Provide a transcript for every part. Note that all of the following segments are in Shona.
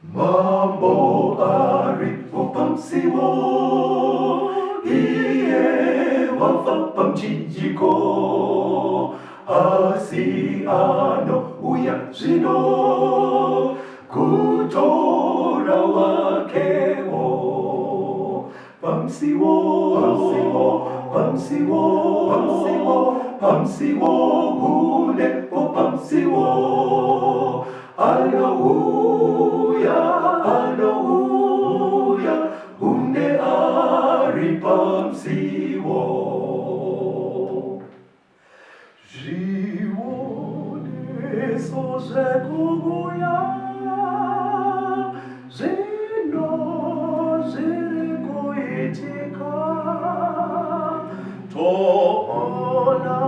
Mambo aripo pamsiwo, iye wafa pamchinjiko, asiano uya zvino, kutora wakewo. Pamsiwo, gune po pamsiwo. Hallelujah, gune ari pamsiwo. Zvione sozvekubuya, zvino zviri kuitika, toona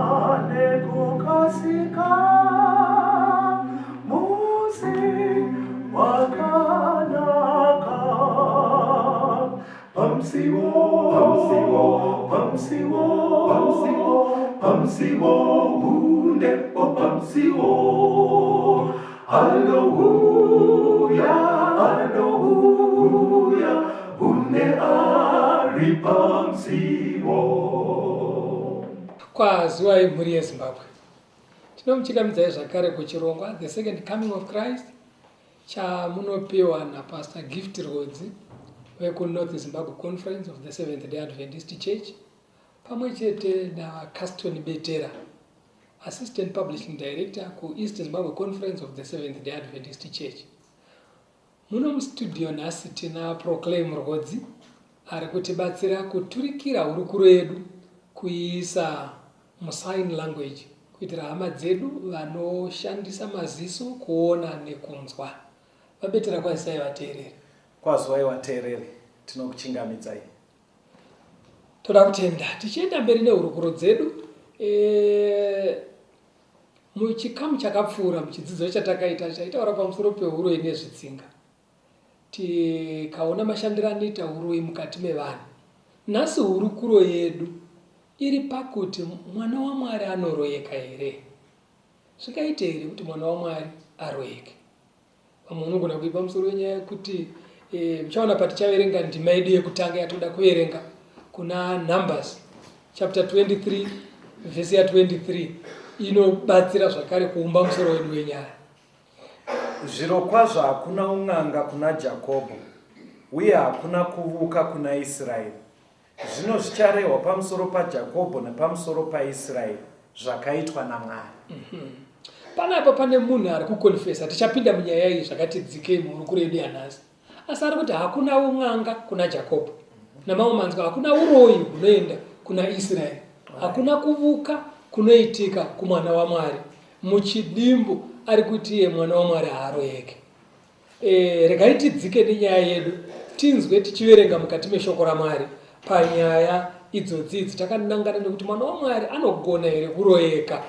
nekukasika, musi wakanaka. Pamsiwo, hunde po pamsiwo. Hallelujah, hunde ari pamsiwo. Kwaziwai mhuri yeZimbabwe. Tinomuchingamidzai zvakare kuchirongwa The Second Coming of Christ chamunopiwa naPastor Gift Rodzi weku-North Zimbabwe Conference of the Seventh-day Adventist Church pamwe chete naCaston Betera, Assistant Publishing Director ku-East Zimbabwe Conference of the Seventh-day Adventist Church. Muno mustudio nhasi tina Proclaim Rodzi ari kutibatsira kuturikira hurukuro yedu kuisa musign language kuitira hama dzedu vanoshandisa maziso kuona nekunzwa. Vabetera kwazisai vateereri. Kwaziwai vateereri, tinokuchingamidzai. Toda kutenda tichienda mberi nehurukuro dzedu. Muchikamu chakapfuura muchidzidzo chatakaita chaitaura pamusoro pehuroi nezvitsinga, tikaona mashandiro anoita huroi mukati mevanhu. Nhasi hurukuro yedu iri pakuti mwana waMwari anoroyeka here? Zvikaite here kuti mwana waMwari aroyeke? Vamwe vanogona kuipa musoro wenyaya yekuti muchaona patichaverenga ndima yedu yekutanga yatoda kuverenga kuna Numbers chapter 23 verse ya 23 inobatsira zvakare kuumba musoro wedu wenyaya. Zviro kwazvo hakuna un'anga kuna Jakobho, uye hakuna kuvuka kuna Israeri. Zvino zvicharehwa pamusoro paJakobho nepamusoro paIsraeri zvakaitwa naMwari. Panapo pane munhu ari kukonfesa, tichapinda munyaya iyi zvakatidzikei muhurukuro yedu yanhasi. Asi ari kuti hakuna un'anga kuna Jakobho, namamwe manzwa hakuna uroyi hunoenda kuna Israeri, hakuna kuvuka kunoitika kumwana waMwari. Muchidimbu ari kuti iye mwana waMwari haaroyeke. Regai tidzike nenyaya yedu, tinzwe tichiverenga mukati meshoko raMwari panyaya idzodzi takanangana nekuti mwana waMwari anogona here kuroyeka.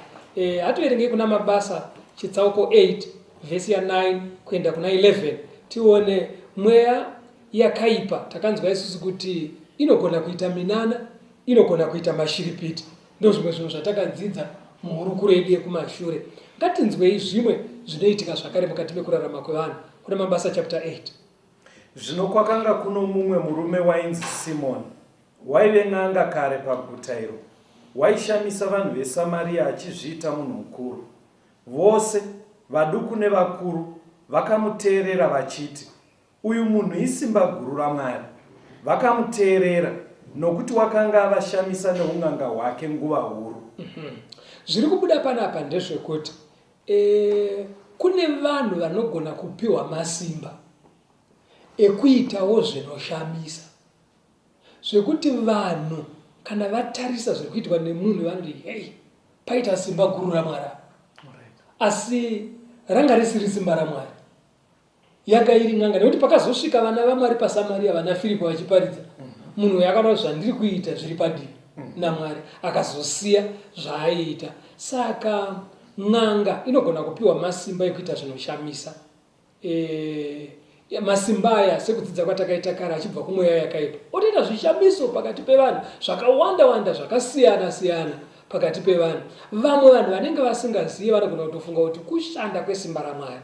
Hativerengei kuna Mabasa chitsauko 8 vhesi ya 9 kuenda kuna 11 tione mweya yakaipa takanzwa isusu kuti inogona kuita minana, inogona kuita mashiripiti. Ndozvimwe zvinhu zvatakadzidza muhurukuro yedu yekumashure. Ngatinzwei zvimwe zvinoitika zvakare mukati mekurarama kwevanhu kuna Mabasa chapter 8. Zvino kwakanga kuno mumwe murume wainzi Simoni, waive n'anga kare paguta iro, waishamisa vanhu veSamaria achizviita munhu mukuru. Vose vaduku nevakuru vakamuteerera vachiti, uyu munhu isimba guru raMwari. Vakamuteerera nokuti wakanga avashamisa neun'anga hwake nguva huru. Zviri kubuda panapa ndezvekuti kune vanhu vanogona kupiwa masimba ekuitawo zvinoshamisa, zvekuti vanhu kana vatarisa zviri kuitwa nemunhu vanoti hey, paita simba guru raMwari. Asi ranga risiri simba raMwari, yanga iri n'anga. Nekuti pakazosvika vana vaMwari paSamaria, vana Filipo vachiparidza, munhu yakataura zvandiri kuita zviri padivi naMwari, akazosiya zvaaiita. Saka n'anga inogona kupiwa masimba ekuita zvinoshamisa. Masimba aya sekudzidza kwatakaita kare achibva kumweya yakaipa, otoita zvishamiso pakati pevanhu zvakawanda wanda zvakasiyana siyana pakati pevanhu. Vamwe vanhu vanenge vasingazivi vanogona kutofunga kuti kushanda kwesimba raMwari.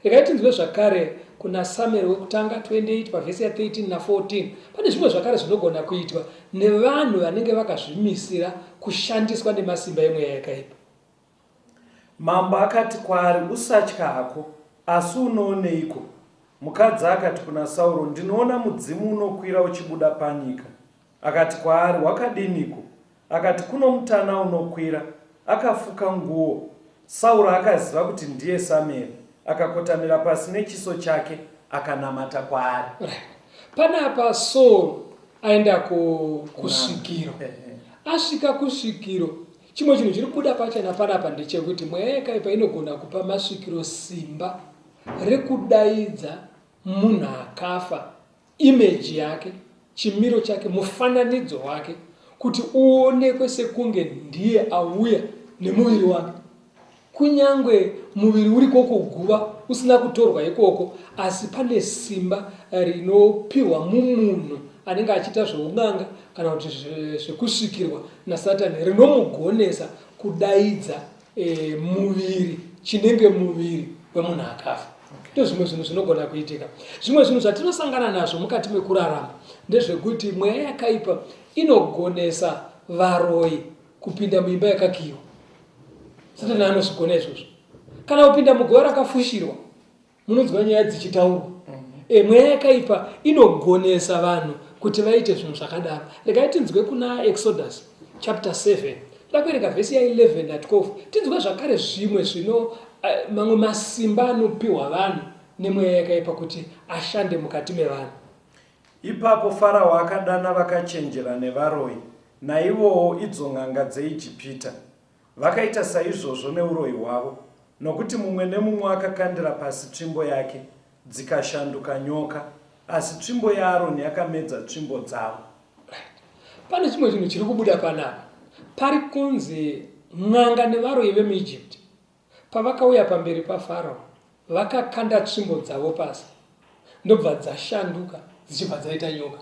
Regai tinzwe zvakare kuna Samuel wekutanga 28 pavhesi ya 13 na14 pane zvimwe zvakare zvinogona kuitwa nevanhu vanenge vakazvimisira kushandiswa nemasimba emweya yakaipa. Mambo akati kwaari, usatya hako, asi unooneiko? Mukadzi akati kuna Sauro, ndinoona mudzimu unokwira uchibuda panyika. Akati kwaari, wakadiniko? Akati, kuno mutana unokwira. Akafuka nguo. Sauro akaziva kuti ndiye Samueri, akakotamira pasi nechiso chake akanamata kwaari. Panapa Saul aenda kusvikiro. Asvika kusvikiro, chimwe chinhu chiri kubuda pachena panapa ndechekuti mweya yakaipa inogona kupa masvikiro simba rekudaidza munhu akafa, imeji yake, chimiro chake, mufananidzo wake, kuti uonekwe sekunge ndiye auya nemuviri wake. Kunyangwe muviri uri koko guva usina kutorwa ikoko, asi pane simba rinopiwa mumunhu anenge achiita zveun'anga kana kuti zvekusvikirwa naSatani, rinomugonesa kudaidza muviri, chinenge muviri wemunhu akafa. Ndo zvimwe zvinhu zvinogona kuitika. Zvimwe zvinhu zvatinosangana nazvo mukati mekurarama ndezvekuti mweya yakaipa inogonesa varoyi kupinda muimba yakakiwa. Satani anozvigona izvozvo. Kana kupinda mugova rakafushirwa, munonzwa nyaya dzichitaurwa. Mweya yakaipa inogonesa vanhu kuti vaite zvinhu zvakadaro. Regai tinzwe kuna Exodus chapter 7. Takuerenga vhesi ya 11 na 12. Tinzwe zvakare zvimwe zvino mamwe masimba anopiwa vanhu nemweya yakaipa kuti ashande mukati mevanhu. Ipapo Farao akadana vakachenjera nevaroyi, naivowo idzo n'anga dzeIjipita. Vakaita saizvozvo neuroyi hwavo, nokuti mumwe nemumwe akakandira pasi tsvimbo yake, dzikashanduka nyoka, asi tsvimbo yaAroni yakamedza tsvimbo dzavo. Pane chimwe chinhu chiri kubuda panapa. Pari kunzi n'anga nevaroyi vemuIjipita pavakauya pamberi paFarao vakakanda tsvimbo dzavo pasi, ndobva dzashanduka dzichibva dzaita nyoka,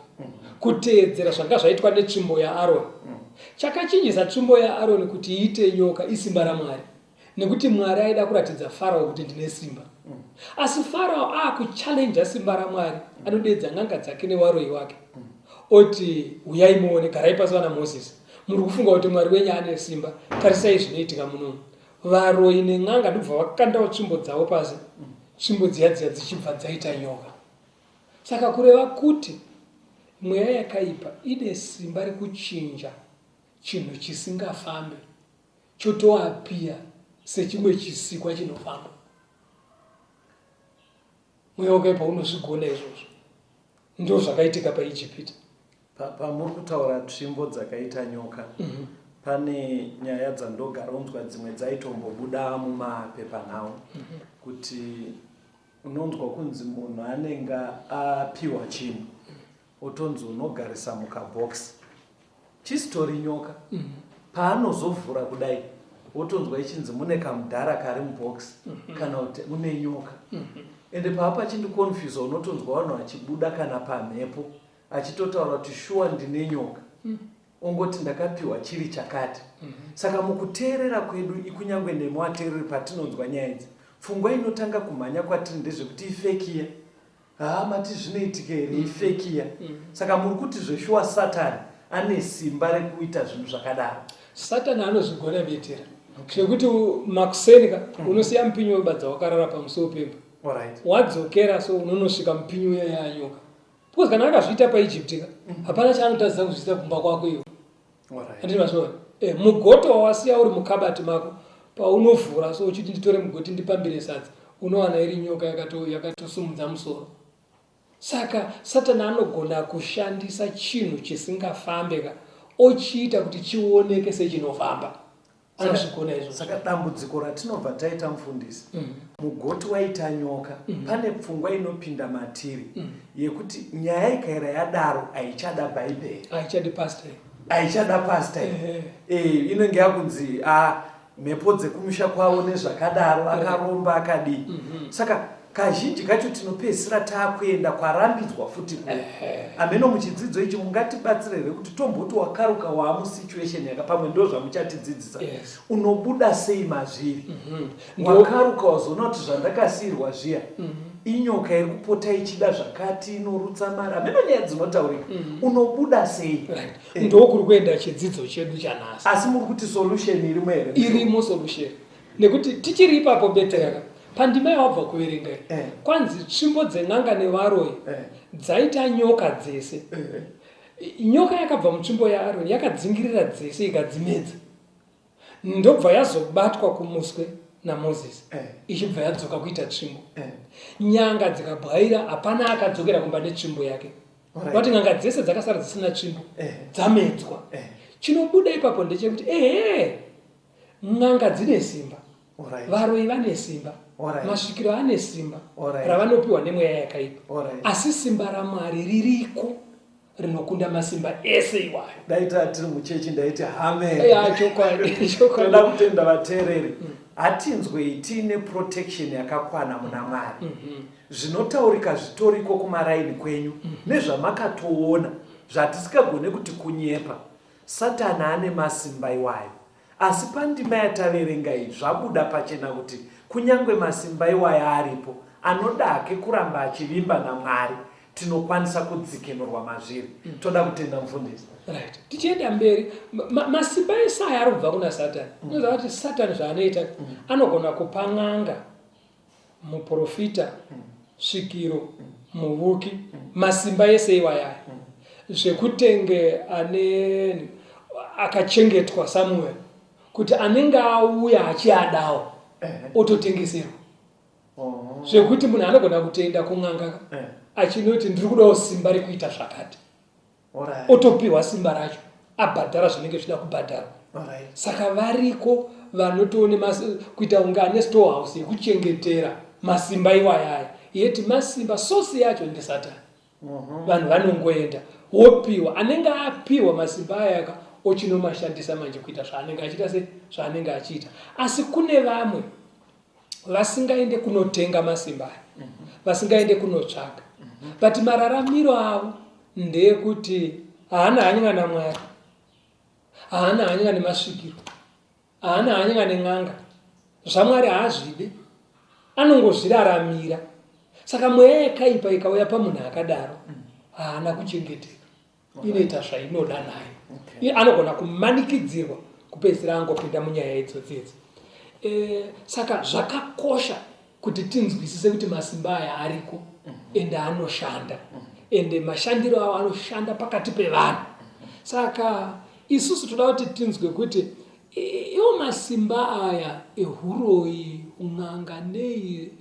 kuteedzera zvanga zvaitwa netsvimbo yaAroni. Chakachinjisa tsvimbo yaAroni kuti iite nyoka isimba raMwari, nekuti Mwari aida kuratidza Farao kuti ndine simba. Asi Farao akuchallenja simba raMwari, anodedza n'anga dzake nevaroyi wake, oti uyai muone, garai pasi vana Mozisi, muri kufunga kuti Mwari wenyu ane simba, tarisai zvinoitika munomu. Varoyi nen'anga ndobva vakandawo tsvimbo dzavo pasi, tsvimbo dziya dzichibva dzaita nyoka. Saka kureva kuti mweya yakaipa ine simba rekuchinja chinhu chisingafambe chotoapia sechimwe chisikwa chinofamba. Mweya wakaipa unozvigona izvozvo. Ndo zvakaitika paIjipita. Pamuri kutaura tsvimbo dzakaita nyoka, pane nyaya dzandogara unzwa dzimwe dzaitombobuda mumapepanhau, kuti unonzwa kunzi munhu anenge apiwa chinhu, otonzi unogarisa mukabhokisi, chistori nyoka. Paanozovhura kudai, otonzwa ichinzi mune kamudhara kari mubhokisi, kana kuti mune nyoka. Ende paapa chindikonfyuza, unotonzwa vanhu vachibuda kana pamhepo achitotaura kuti shuwa ndine nyoka, ongoti ndakapiwa chiri chakati. Saka mukuteerera kwedu ikunyangwe nemuateereri patinonzwa nyaya idzi, pfungwa inotanga kumhanya kwatiri ndezvekuti ifekiya. Mati zvinoitika here ifekiya. Saka muri kuti zveshuwa Satani ane simba rekuita zvinhu zvakadaro. Satani anozvigona betera. Zvekuti makusenika unosiya mupinyu webadza wakarara pamusoro pemba. Wadzokera so unonosvika mupinyu uya yanyoka. Because kana akazviita paIjipita, hapana chaanotadzisa kuzviita kumba kwako iwe. Anditi mazvona. Mugoto wawasiya uri mukabati mako, paunovhura so uchiti nditore mugoti ndipambire sadza, unowana iri nyoka yakatosumudza musoro. Saka Satani anogona kushandisa chinhu chisingafambeka ochiita kuti chioneke sechinofamba. Anozvigona izvo. Saka dambudziko ratinobva taita mufundisi, mugoti waita nyoka, pane pfungwa inopinda matiri yekuti nyaya ikaira yadaro aichada Bhaibheri, aichada pastor. Inenge yakunzi mhepo dzekumusha kwavo nezvakadaro, akaromba akadii. Saka kazhinji kacho tinopedzisira taakuenda kwarambidzwa futi kure. Ameno muchidzidzo ichi mungatibatsirere kuti tomboti wakaruka waamusituation yakapamwe ndo zvamuchatidzidzisa. Unobuda sei mazviri? Wakaruka wazoona kuti zvandakasiyirwa zviya inyoka iri kupota ichida zvakati inorutsa mari hameno nyaya dzinotaurika unobuda sei ndokuri kuenda chidzidzo chedu chanhasi asi muri kuti solution irimo here irimo solution nekuti tichiri ipapo beteraka pandima yawabva kuverenga kwanzi tsvimbo dzen'anga nevaroi dzaita nyoka dzese nyoka yakabva mutsvimbo yaaroni yakadzingirira dzese ikadzimedza ndobva yazobatwa kumuswe naMozisi ichibva yadzoka kuita tsvimbo nyanga dzikabwaira hapana akadzokera kumba netsvimbo yake kuti n'anga dzese dzakasara dzisina tsvimbo dzamedzwa chinobuda ipapo ndechekuti n'anga dzine simba varoi vane simba masvikiro ane simba ravanopiwa nemweya yakaipa asi simba raMwari ririko rinokunda masimba ese iwayo. Daita tiri muchechi ndaiti amen. Chokwadi. Toda kutenda vateereri. Hatinzwe tiine protection yakakwana muna Mwari. Zvinotaurika zvitoriko kumaraini kwenyu nezvamakatoona zvatisikagone kuti kunyepa. Satani ane masimba iwayo. Asi pandima yataverenga iyi zvabuda pachena kuti kunyangwe masimba iwayo aripo anodake kuramba achivimba naMwari. Tinokwanisa kudzikinurwa mazviri. Toda kutenda mufundisi. Right. Tichienda mberi masimba ese aya aribva kuna Satani. Unoziva kuti Satani zvaanoita anogona kupa n'anga, muprofita, svikiro, muvuki, masimba ese iwaya. Zvekutenge ane akachengetwa Samuel kuti anenge auya achiadawo ototengeserwa. Zvekuti munhu anogona kutoenda kun'anga achinoti ndiri kudawo simba rekuita zvakati. Otopiwa simba racho abhadhara zvinenge zvida kubhadhara. Saka variko vanotoone kuita unga ane storehouse yekuchengetera masimba iwayaya. Yeti masimba sosi yacho ndi Satani. Vanhu vanongoenda wopiwa anenge apiwa masimba ayaka ochinomashandisa manje kuita zvaanenge achiita zvaanenge achiita. Asi kune vamwe vasingaende kunotenga masimba aya. Vasingaende kunotsvaka. But mararamiro avo ndeyekuti haana hanya naMwari, haana hanya nemasvikiro, haana hanya nen'anga. ZvaMwari haazvide, anongozviraramira. Saka mweya yakaipa ikauya pamunhu akadaro haana kuchengetera, inoita zvainoda naye. Anogona kumanikidzirwa kupedzisira angopinda munyaya idzodzidzi. Saka zvakakosha kuti tinzwisise kuti masimba aya ariko ende anoshanda. Ende mashandiro avo anoshanda pakati pevanhu. Saka isusu toda kuti tinzwe kuti iwo masimba aya ehuroi, un'anga nei,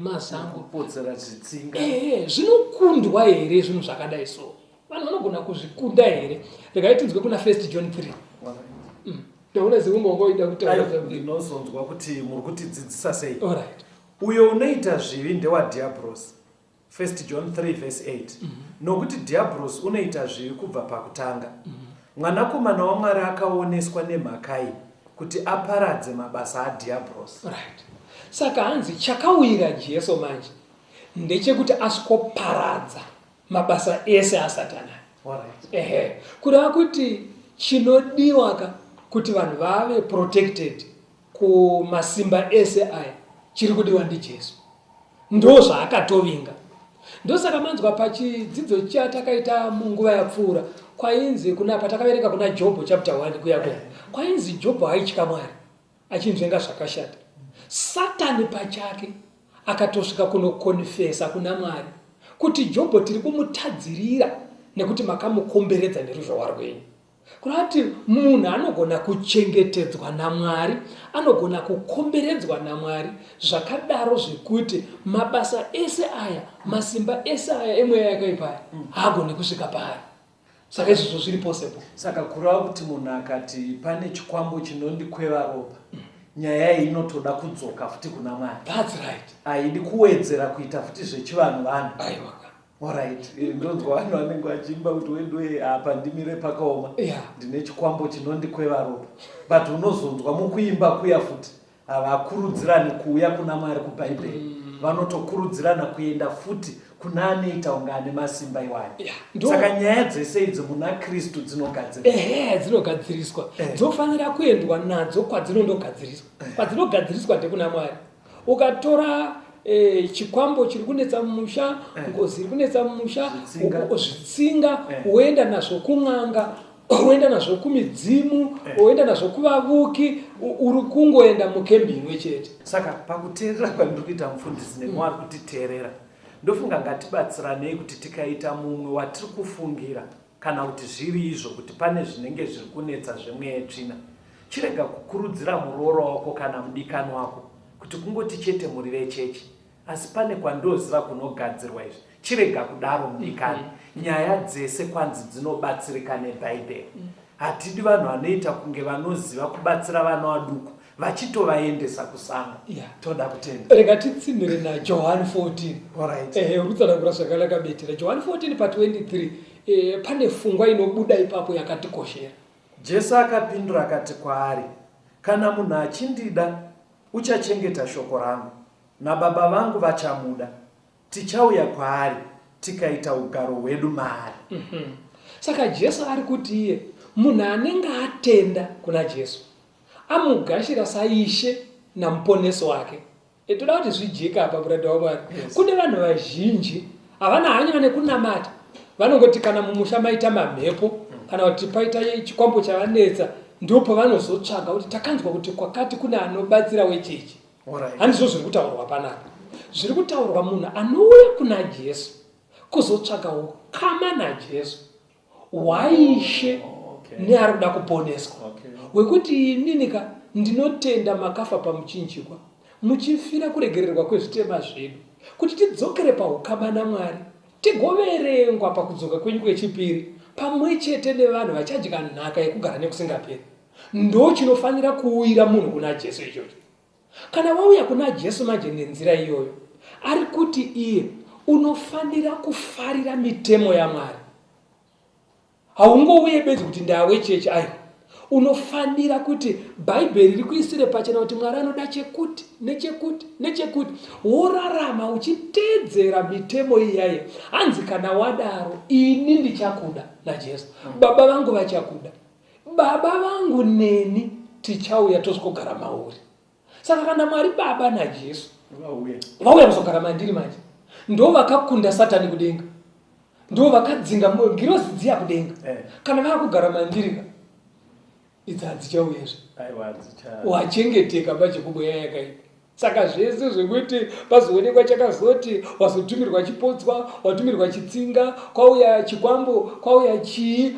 mazango kupotsera zvitsinga. Zvinokundwa here zvinhu zvakadai so. Vanhu vanogona kuzvikunda here. Regai tinzwe kuna 1 John 3. Ndaona zimungongoida kutaura ndinozonzwa kuti muri kutidzidzisa sei. Alright. Uyo unoita zvivi ndewadiabhros. 1 John 3 verse 8. Nokuti diabhros unoita zvivi kubva pakutanga. Mwanakomana waMwari akaoneswa nemhakai kuti aparadze mabasa adhiabhros. Right. Saka hanzi chakawira Jesu manje ndechekuti asikoparadza mabasa ese aSatani. Alright. Kureva kuti chinodiwa kuti vanhu vave protected kumasimba ese aya chiri kudiwa ndiJesu. Ndo zvaakatovinga. Ndosaka manzwa pachidzidzo chatakaita munguva yapfuura kwainzi kuna patakaverenga kuna Job chapter 1 kuyako. Kwainzi Job haitya Mwari achinzvenga zvakashata. Satani pachake akatosvika kunokonfesa kuna Mwari kuti Job tiri kumutadzirira nekuti makamukomberedza neruzhowa rwenyu. Kurati munhu anogona kuchengetedzwa naMwari, anogona kukomberedzwa naMwari zvakadaro zvekuti mabasa ese aya, masimba ese aya emweya yakaipa haagone kusvika paari. Saka izvozvo zviri possible. Saka kurava kuti munhu akati pane chikwambo chinondikweva ropa, nyaya iyi inotoda kudzoka futi kuna Mwari. That's right. Haidi kuwedzera kuita futi zvechivanhu. Aiwa. Alright. Ndonzwa vanhu vanenge vachimba kuti wedu apa ndimire pakaoma. Ndine chikwambo chinondikweva ropa. But unozonzwa mukuimba kuya futi havakurudzirani kuuya kuna Mwari kuBhaibheri. Vanotokurudzirana kuenda futi kuna anoita unga ane masimba iwayo. Saka nyaya dzese idzi muna Kristu dzinogadziriswa. Dzinogadziriswa. Dzofanira kuendwa nadzo kwadzinondogadziriswa. Kwadzinogadziririswa ndekuna Mwari. Ukatora chikwambo chiri kunetsa mumusha, ngozi iri kunetsa mumusha, zvitsinga, woenda nazvo kun'anga, woenda nazvo kumidzimu, woenda nazvo kuvavuki, uri kungoenda mukembi imwe chete. Saka pakuteerera kwandiri kuita mufundisi nemwari kutiteerera, ndofunga ngatibatsiranei kuti tikaita mumwe watiri kufungira kana kuti zviri izvo kuti pane zvinenge zviri kunetsa zvemweya yetsvina, chirega kukurudzira murooro wako kana mudikani wako kuti kungoti chete muri vechechi, asi pane kwandoziva kunogadzirwa izvi. Chirega kudaro mudikani. Nyaya dzese kwanzi dzinobatsirika nebhaibheri. Hatidi vanhu vanoita kunge vanoziva kubatsira vana vaduku vachitovaendesa kusanga. Toda kutenda. Rega titsinire na John 14. Alright. Urutsanangura zvakanaka betera. John 14 pa23 pane fungwa inobuda ipapo yakatikoshera. Jesu akapindura akati kwaari, kana munhu achindida uchachengeta shoko rangu, nababa vangu vachamuda, tichauya kwaari tikaita ugaro hwedu maari. Saka Jesu ari kuti iye munhu anenge atenda kuna Jesu amugashira saishe namuponesi wake. Toda kuti zvijeka apa muranda waMwari. Kune vanhu vazhinji havana hanya nekunamata, vanongoti kana mumusha maita mamhepo kana kuti paita chikwambo chavanetsa ndipo vanozotsvaga kuti takanzwa kuti kwakati kuna anobatsira wechechi. Handizvo zviri kutaurwa panapa. Zviri kutaurwa munhu anouya kuna Jesu kuzotsvaga ukama naJesu waishe neari kuda kuponeswa. Wekuti ininika ndinotenda makafa pamuchinjikwa muchifira kuregererwa kwezvitema zvedu kuti tidzokere paukama naMwari, tigoverengwa pakudzoka kwenyu kwechipiri pamwe chete nevanhu vachadya nhaka yekugara nekusingaperi. Ndo chinofanira kuuyira munhu kuna Jesu ichocho. Kana wauya kuna Jesu manje nenzira iyoyo, ari kuti iye unofanira kufarira mitemo yaMwari. Haungouye bedzi kuti ndawechechi ayo. Unofanira kuti Bhaibheri rikuisire pachena kuti Mwari anoda chekuti nechekuti nechekuti, worarama uchiteedzera mitemo iyaye. Hanzi kana wadaro ini ndichakuda naJesu, baba vangu vachakuda, baba vangu neni tichauya tozogara mauri. Saka kana Mwari baba naJesu vauya kuzogara mandiri manje, ndo vakakunda Satani kudenga, ndo vakadzinga girozi dziya kudenga. Kana vakugara mandiri idza dzichauyezve wachengeteka pachikubweya yakaipa. Saka zvese zvekuti pazoonekwa chakazoti wazotumirwa chipotswa, watumirwa chitsinga, kwauya chikwambo, kwauya chii,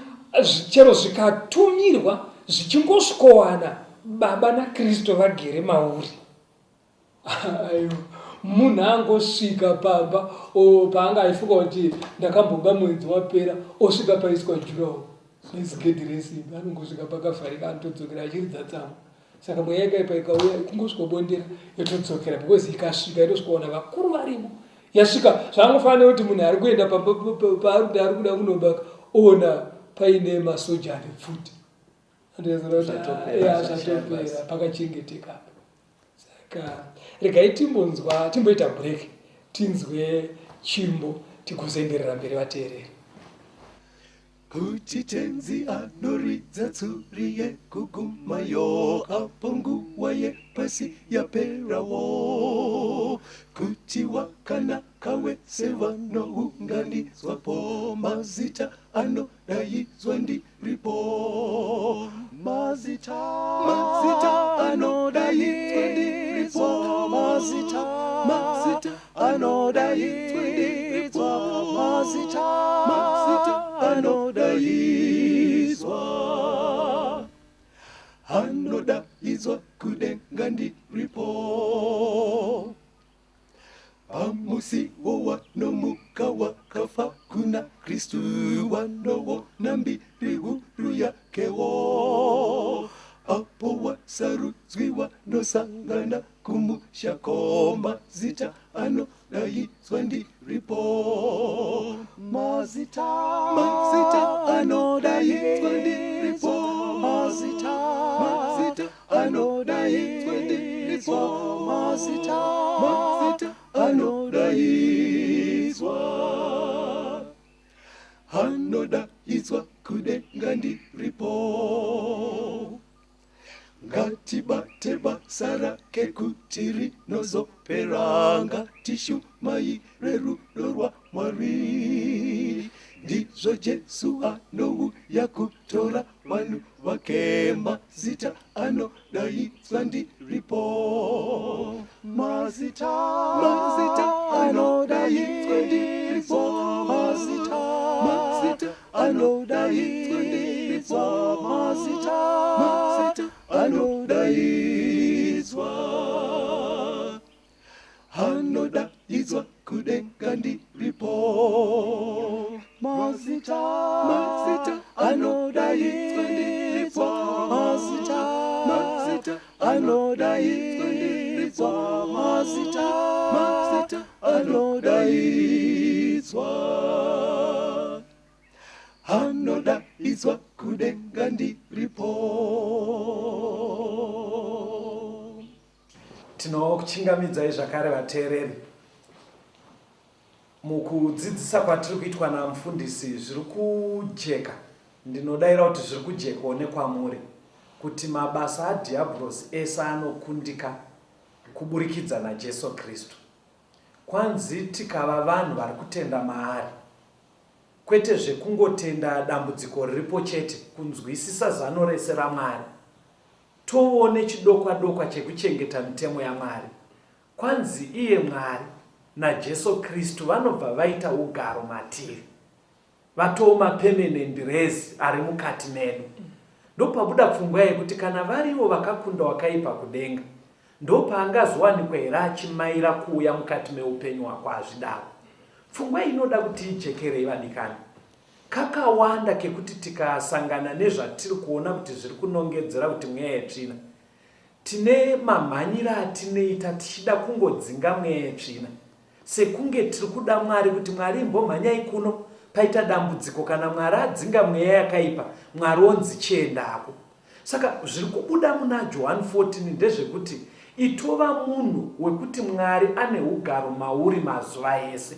chero zvikatumirwa zvichingosvikowana baba naKristu vagere mauri. Ayo munhu angosvika pamba paanga aifunga kuti ndakamboba mwedzi wapera, osvika paiswa jurawo nezigedhi resimbi, anongosvika pakavharika anotodzokera achiridza tsamu. Saka mweya yakaipa ikauya kungosvika bondera yotodzokera, because ikasvika yotosvikaona vakuru varimo. Yasvika zvaangofanira kuti munhu ari kuenda paari ari kuda kunobaka ona paine masoja ane pfuti, zvatopera pakachengeteka. Saka regai timboita break, tinzwe chimbo tigozoenderera mberi vateereri. Kuti tenzi anoridza tsuri yekugumayo, apo nguva yepasi yaperawo. Kuti wakanaka wese vanounganidzwapo, mazita anodaidzwa ndiripo. Mazita anodaidzwa ndiripo. Mazita anodaidzwa ndiripo. Mazita anodaidzwa kudenga ndiripo. Pamusi wowanomuka wakafa kuna Kristu, wanowona mbiri huru yakewo. Apo wasarudzwi wanosangana kumushako, mazita anodaidzwa ndiripo. Mazita anodaidzwa ndiripo. Mazita anodaidzwa ndiripo. Mazita anodaidzwa kudenga ndiripo. ngatibate basa rake kuti rinozopera, ngatishumaire rudo rwaMwari. Ndizvo Jesu anouya kutora vanhu vake, mazita anodaidzwa ndiripo. Mazita anodaidzwa ndiripo. Mazita anodaidzwa ndiripo. Mazita anodaidzwa. Anodaidzwa kudenga ndiripo. Mazita anodaidzwa ndiripo. Mazita anodaidzwa ndiripo. Mazita anodaidzwa. Anodaidzwa kudenga ndiripo. Tinokuchingamidzai zvakare vateereri. Mukudzidzisa kwatiri kuitwa namufundisi zviri kujeka, ndinodayira kuti zviri kujekawo nekwamuri, kuti mabasa adhiabhurosi ese anokundika kuburikidza naJesu Kristu. Kwanzi tikava vanhu vari kutenda maari, kwete zvekungotenda dambudziko riripo chete, kunzwisisa zano rese raMwari, toone chidokwa dokwa chekuchengeta mitemo yaMwari. Kwanzi iye Mwari naJesu Kristu vanobva vaita ugaro matiri, vatoma permanent rezi ari mukati medu. Ndopabuda pfungwa yekuti kana varivo vakakunda wakaipa kudenga, ndopaangazowanikwa here achimaira kuuya mukati meupenyu hwako azvidaro. Pfungwa inoda kuti ijekerei vadikani. Kakawanda kekuti tikasangana nezvatiri kuona kuti zviri kunongedzera kuti mweya yetsvina, tine mamhanyira atinoita tichida kungodzinga mweya yetsvina, sekunge tiri kuda Mwari kuti Mwari imbomhanyai kuno paita dambudziko. Kana Mwari adzinga mweya yakaipa, Mwari onzi chiendako. Saka zviri kubuda muna Johani 14 ndezvekuti itova munhu wekuti Mwari ane ugaro mauri mazuva ese.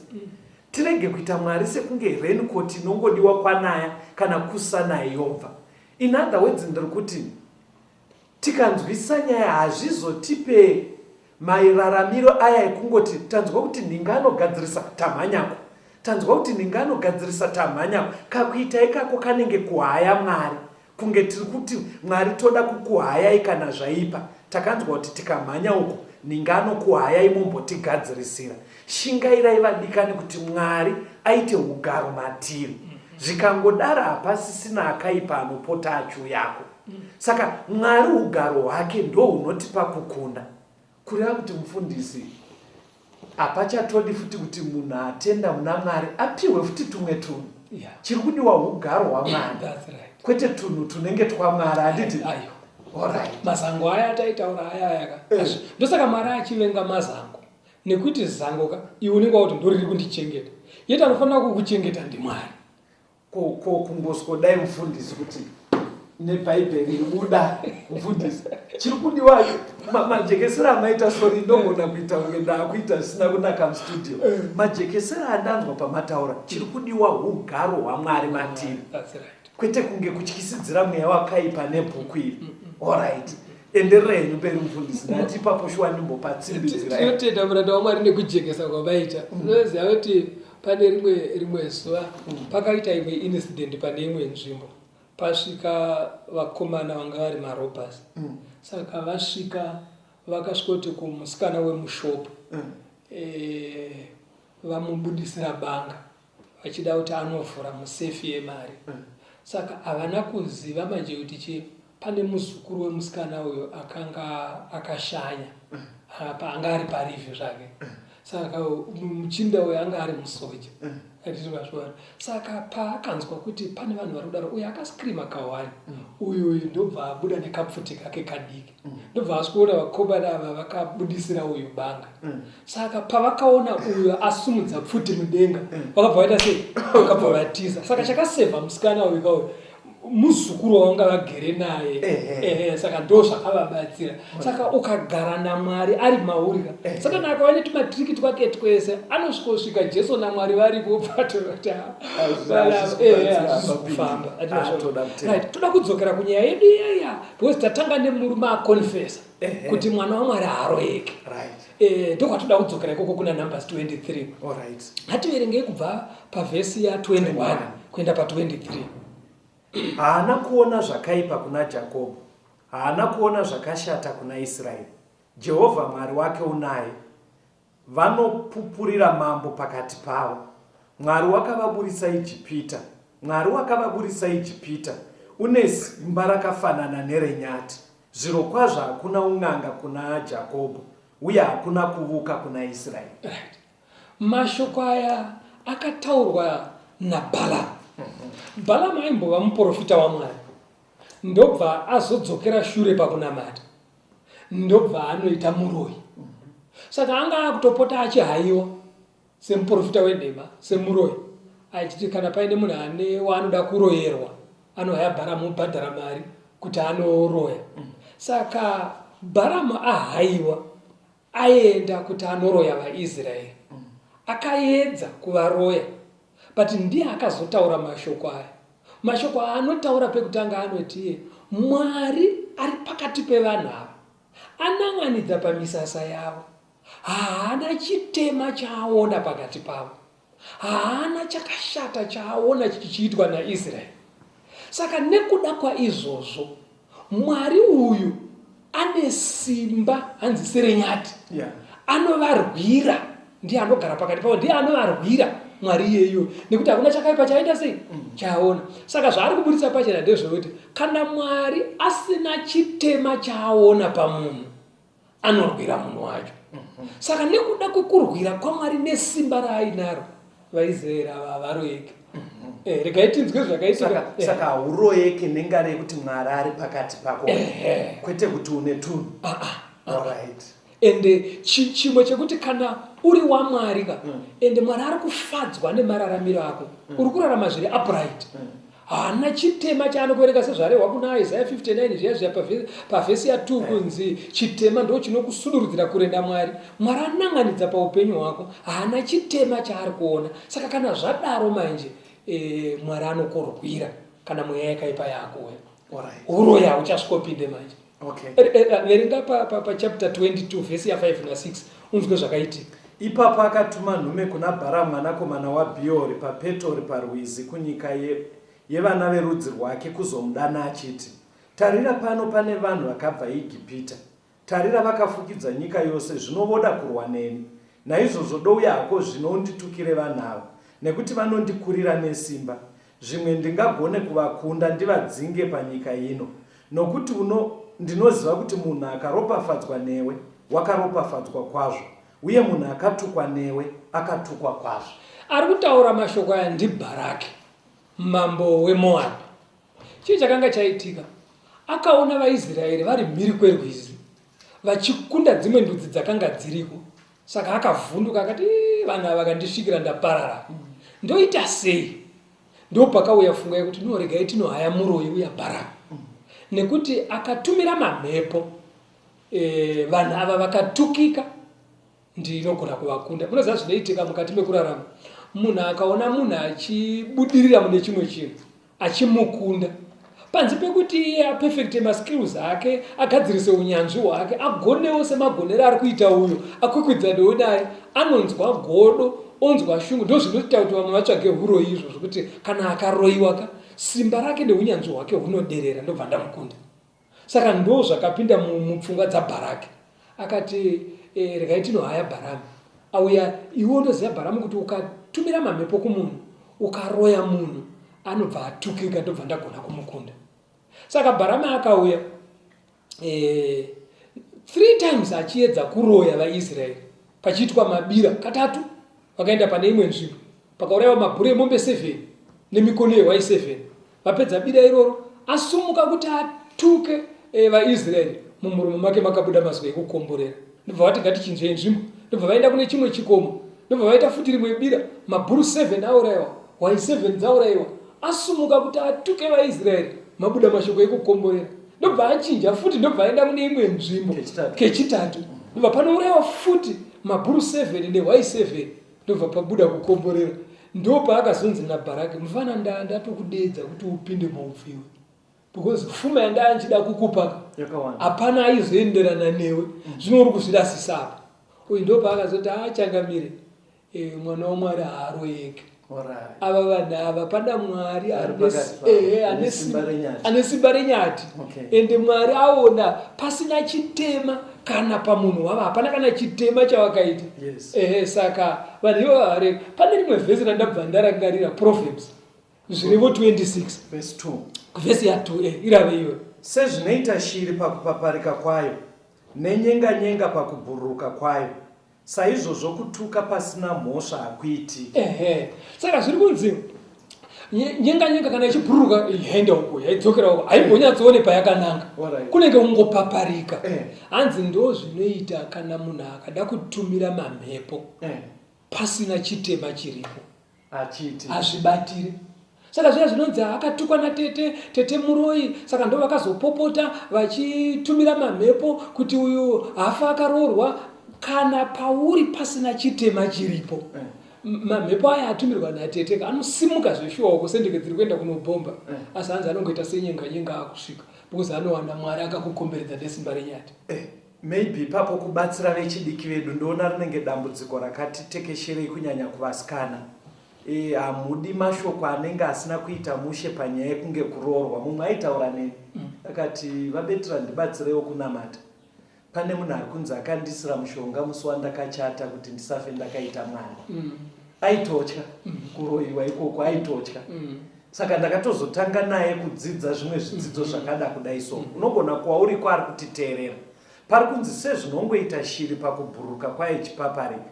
Tirege kuita Mwari sekunge raincoat inongodiwa kwanaya kana kusanaye yobva. In other words, ndiri kuti tikanzwisa nyaya hazvizotipe mairaramiro aya ekungoti tanzwa kuti ninganogadzirisa tamhanyako, tanzwa kuti ninganogadzirisa tamhanyako. Kakuita ikako kanenge kuhaya Mwari, kunge tiri kuti Mwari toda kukuhayai kana zvaipa. Takanzwa kuti tikamhanya uko ninganokuhayai mumbotigadzirisira. Shingairai vadikani kuti Mwari aite ugaro matiri. Zvikangodara hapasisina akaipa anopota achiuyako. Saka Mwari ugaro hwake ndo unotipa kukunda. Kureva kuti mufundisi hapachatodi futi kuti munhu atenda muna Mwari apiwe futi tumwe tunhu. Chiri kudiwa ugaro hwaMwari, kwete tunhu tunenge twaMwari. Handiti alright. Mazango aya ataitaura aya ndosaka Mwari achivenga mazango, nekuti zango iwe unenge wauti ndoriri kundichengeta. Yeti anofanira kukuchengeta ndiMwari. Kungoskodai mufundisi kuti nebhaibheri buda mufundisi. Chiri kudiwa majekesera amaita sori ndogona kuita ndakuita zvisina kunaka mustudio. Majekesera andanzwa pamataura chiri kudiwa ugaro hwaMwari matiri, kwete kunge kutyisidzira mweya wakaipa nebhuku iri. Alright, endererai mberi mufundisi. Ndati ipapo shuwa ndimbopatsimbizira. Tinotenda muranda waMwari nekujekesa kwavaita. Unoziva kuti pane rimwe zuva pakaita imwe incident pane imwe nzvimbo. Pasvika vakomana vanga vari marobhasi. Saka vasvika vakasvika kuti kumusikana wemushopu vamubudisira banga vachida kuti anovhura musefi yemari. Saka havana kuziva manje kuti pane muzukuru wemusikana uyo akanga akashanya apa anga ari parivhi zvake. Saka muchinda uyo anga ari musoja. Saka paakanzwa kuti pane vanhu vari kudaro, uyo akaskrima kawari. Uyu ndobva abuda nekapfuti kake kadiki. Ndobva asikuona vakomana ava vakabudisira uyu banga. Saka pavakaona uyu asumudza pfuti mudenga, vakabva vaita sei? Vakabva vatiza. Saka chakasevha musikana uyu kauyu, muzukuru wanga vagere naye saka ndo zvakavabatsira saka ukagara naMwari ari maurika saka nakava tumatriki twake twese anosvikosvika Jesu naMwari varipo patofamba toda kudzokera kunyaya yedu iyaya because tatanga nemurume akonfesa kuti mwana waMwari haaroyeke ndokwatoda kudzokera ikoko kuna Numbers 23 hativerengei kubva pavhesi ya21 kuenda pa23. Haana kuona zvakaipa kuna Jakobho, haana kuona zvakashata kuna Israeri. Jehovha Mwari wake unaye. Vanopupurira mambo pakati pavo. Mwari wakavaburisa Ijipita. Mwari wakavaburisa Ijipita. Une simba rakafanana nerenyati. Zviro kwazvo hakuna un'anga kuna Jakobho, uye hakuna kuvuka kuna Israeri. Mashoko aya akataurwa naBhalamu. Bhalamu aimbova muprofita waMwari. Ndobva azodzokera shure pakunamata. Ndobva anoita muroyi. Saka anga akutopota achihaiwa semuprofita wenhema, semuroyi. Achiti kana paine munhu ane waanoda kuroyerwa, anohaya Bhalamu mubhadhara mari kuti anoroya. Saka Bhalamu ahaiwa aenda kuti anoroya vaIsraeri. Akaedza kuvaroya. But ndiye akazotaura mashoko aya. Mashoko anotaura pekutanga anoti Mwari ari pakati pevanhu ava. Ananganidza pamisasa yavo. Haana chitema chaaona pakati pavo. Haana chakashata chaaona chichiitwa naIsraeri. Saka nekuda kwaizvozvo Mwari uyu ane simba hanzi serenyati. Anovarwira. Ndiye anogara pakati pavo. Ndiye anovarwira. Mwari iyeyo nekuti hakuna chakaipa chaita sei chaona. Saka zvaari kuburitsa pachena ndezvekuti kana Mwari asina chitema chaaona pamunhu anorwira munhu wacho. Saka nekuda kwekurwira kwaMwari nesimba raainaro vaIsraeri ava varoyeke. Regai tinzwe zvakaitika. Saka hauroyeke nengara yekuti Mwari ari pakati pako kwete kuti une tunhu. Alright. Ende chimwe chekuti kana uri waMwari ende Mwari ari kufadzwa nemararamiro ako uri kurarama zviri upright. Haana chitema chaanokuvereka sezvarehwa kuna Isaiah 59 zviya pavhesi ya2 kunzi chitema ndo chinokusudurudzira kure naMwari. Mwari ananganidza paupenyu hwako, haana chitema chaari kuona. Saka kana zvadaro manje Mwari anokurwira kana mweya yakaipa yako uroya uchasvikopinde manje. Verenga chapter 22 vhesi ya5 na6 unzwe zvakaitika. Ipapo akatuma nhume kuna Bharamu mwanakomana waBheori paPetori parwizi kunyika yevana verudzi rwake kuzomudana achiti, tarira pano pane vanhu vakabva Igipita. Tarira vakafukidza nyika yose, zvino voda kurwa neni. Naizvozvo douya hako zvino unditukire vanhu ava, nekuti vanondikurira nesimba. Zvimwe ndingagone kuvakunda ndivadzinge panyika ino. Nokuti ndinoziva kuti munhu akaropafadzwa newe wakaropafadzwa kwazvo, uye munhu akatukwa newe akatukwa kwazvo. Ari kutaura mashoko aya ndiBharaki, mambo weMoabhu. Chii chakanga chaitika? Akaona vaIsraeri vari mhiri kwerwizi vachikunda dzimwe ndudzi dzakanga dziriko. Saka akavhunduka akati vanhu ava vakandisvikira ndaparara. Ndoita sei? Ndo pakauya funga yekuti noregai tinohaya muroyi uya Bharamu. Nekuti akatumira mamhepo vanhu ava vakatukika ndinogona kuvakunda. Munoziva zvinoitika mukati mekurarama. Munhu akaona munhu achibudirira mune chimwe chinhu achimukunda, panze pekuti iye apefekte maskills ake, agadzirise unyanzvi hwake, agonewo semagonero ari kuita uyo, akwikwidzane naye, anonzwa godo, onzwa shungu. Ndo zvinoita kuti vamwe vatsvage huro izvo zvokuti kana akaroyiwa simba rake neunyanzvi hwake hunoderera, ndobva ndamukunda. Saka ndo zvakapinda mupfungwa dzaBharaki. Akati regai tinohaya Bharamu. Auya iwo ndoziva Bharamu kuti ukatumira mamhepo kumunhu ukaroya munhu anobva atukika, ndobva ndagona kumukunda. Saka Bharamu akauya 3 times achiedza kuroya vaIsraeri, pachiitwa mabira katatu. Vakaenda pane imwe nzvimbo pakaurayiwa mabhuru emombe 7 nemikono yeHwai 7. Vapedza bira iroro asumuka kuti atuke vaIsraeri, mumuromo make makabuda mazwi ekukomborera. Ndobva vati ngatichinzve nzvimbo, ndobva vaenda kune chimwe chikomo, ndobva vaita futi rimwe bira, mabhuru 7 aurayiwa, Hwai 7 dzaurayiwa, asumuka kuti atuke vaIsraeri mabuda mashoko ekukomborera ndobva achinja futi ndobva aenda mune imwe nzvimbo kechitatu ndobva panoureva futi mabhuru 7 nehwai 7 ndobva pabuda kukomborera ndo paakazonzi naBharaki mufana ndatokudedza kuti upinde maupfiwe because pfuma yanda anchida kukupaka hapana aizoenderana newe zvino uri kuzvirasisapa uyu ndo paakazoti achangamire mwana waMwari haaroyeke ava vanhu ava pada Mwari ane simba renyati ende Mwari aona pasina chitema kana pamunhu wava hapana kana chitema chavakaita saka vanhu ivo vavareka pane rimwe vhesi randabva ndarangarira Proverbs zvirevo 26 vhesi ya2 irave iwe sezvinoita shiri pakupaparika kwayo nenyenganyenga pakubhururuka kwayo saizvozvo kutuka pasina mhosva hakuiti. Saka zviri kunzi nyenganyenga kana ichibhururuka ienda uko yaidzokera uko haimbonyatsoonekwa yakananga kunenge ungopaparika. Hanzi ndo zvinoita kana munhu akada kutumira mamhepo pasina chitema chiripo hazvibatire. Saka zviya zvinonzi akatukwa natete muroyi saka ndo vakazopopota vachitumira mamhepo kuti uyu hafa akaroorwa kana pauri pasina chitema chiripo. Mamhepo aya atumirwa natete anosimuka zveshuwa uko sendeke dziri kuenda kunobhomba asi hanzi anongoita senyenganyenga akusvika because anowana Mwari akakukomberedza nesimba renyati. Maybe papo kubatsira vechidiki vedu ndoona rinenge dambudziko rakati tekesherei kunyanya kuvasikana. Hamudi mashoko anenge asina kuita mushe panyaya yekunge kuroorwa. Mumwe aitaura neni akati vabetera ndibatsirewo kunamata. Pane munhu ari kunzi akandisira mushonga musi wandakachata kuti ndisafe ndakaita mwana. Aitotya kuroiwa ikoko aitotya. Saka ndakatozotanga naye kudzidza zvimwe zvidzidzo zvakada kudai so. Unogona kuva uriko ari kutiteerera. Pari kunzi sezvinongoita shiri pakubhururuka kwayo chipaparika.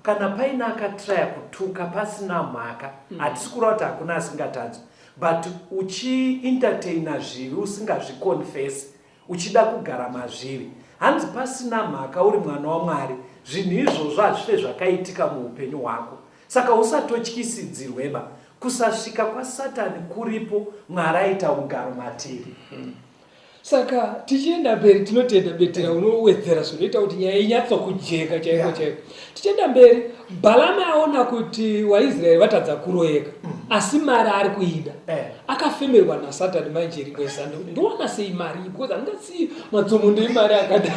Kana paina akatraya kutuka pasina mhaka hatisi kureva kuti hakuna asingatadzi but uchi-entertaina zviri usingazviconfesi uchida kugara mazviri hanzi pasina mhaka uri mwana waMwari zvinhu izvozvo hazvife zvakaitika muupenyu hwako. Saka usatotyisidzirweba kusasvika kwaSatani kuripo Mwari aita ugaro matiri. Saka tichienda mberi tinotenda betera unowedzera zvinoita kuti nyaya inyatsokujeka chaiko chaiko. Tichienda mberi Balamu aona kuti vaIsraeri vatadza kuroyeka asi mari ari kuida akafemerwa naSatani manje ringwezano ndowana sei mari because angasi matsomundo emari akadai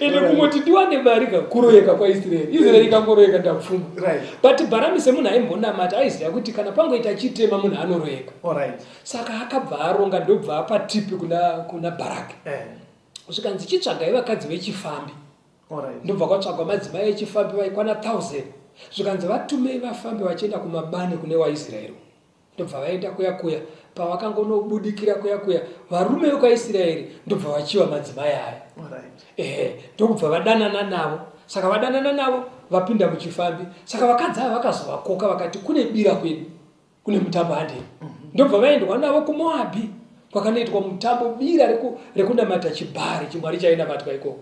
ende kumoti ndiwane mari kuroyeka kwaIsraeri Israeri ikangoroyeka ndapfuma but Balamu semunhu aimbonamata aiziva kuti kana pangoita chitema munhu anoroyeka. Saka akabva aronga ndobva apa tipi kuna Bharaki zvikanzi chitsvagai vakadzi vechifambi ndobva kwatsvagwa madzimai echifambi vaikwana 1000 zvikanzi vatumei vafambi vachienda kumabani kune vaIsraeri ndobva vaenda kuya pavakangonobudikira kuya varume vekwaIsraeri ndobva vachiva madzimai aya ndokubva vadanana navo. Saka vadanana navo vapinda muchifambi saka vakadzi ava vakazovakoka vakati kune bira kwedu kune mutambo handei ndobva vaendwa navo kuMoabhi kwakanoitwa mutambo bira rekunamata chibhari chimwari chainamatwa ikoko.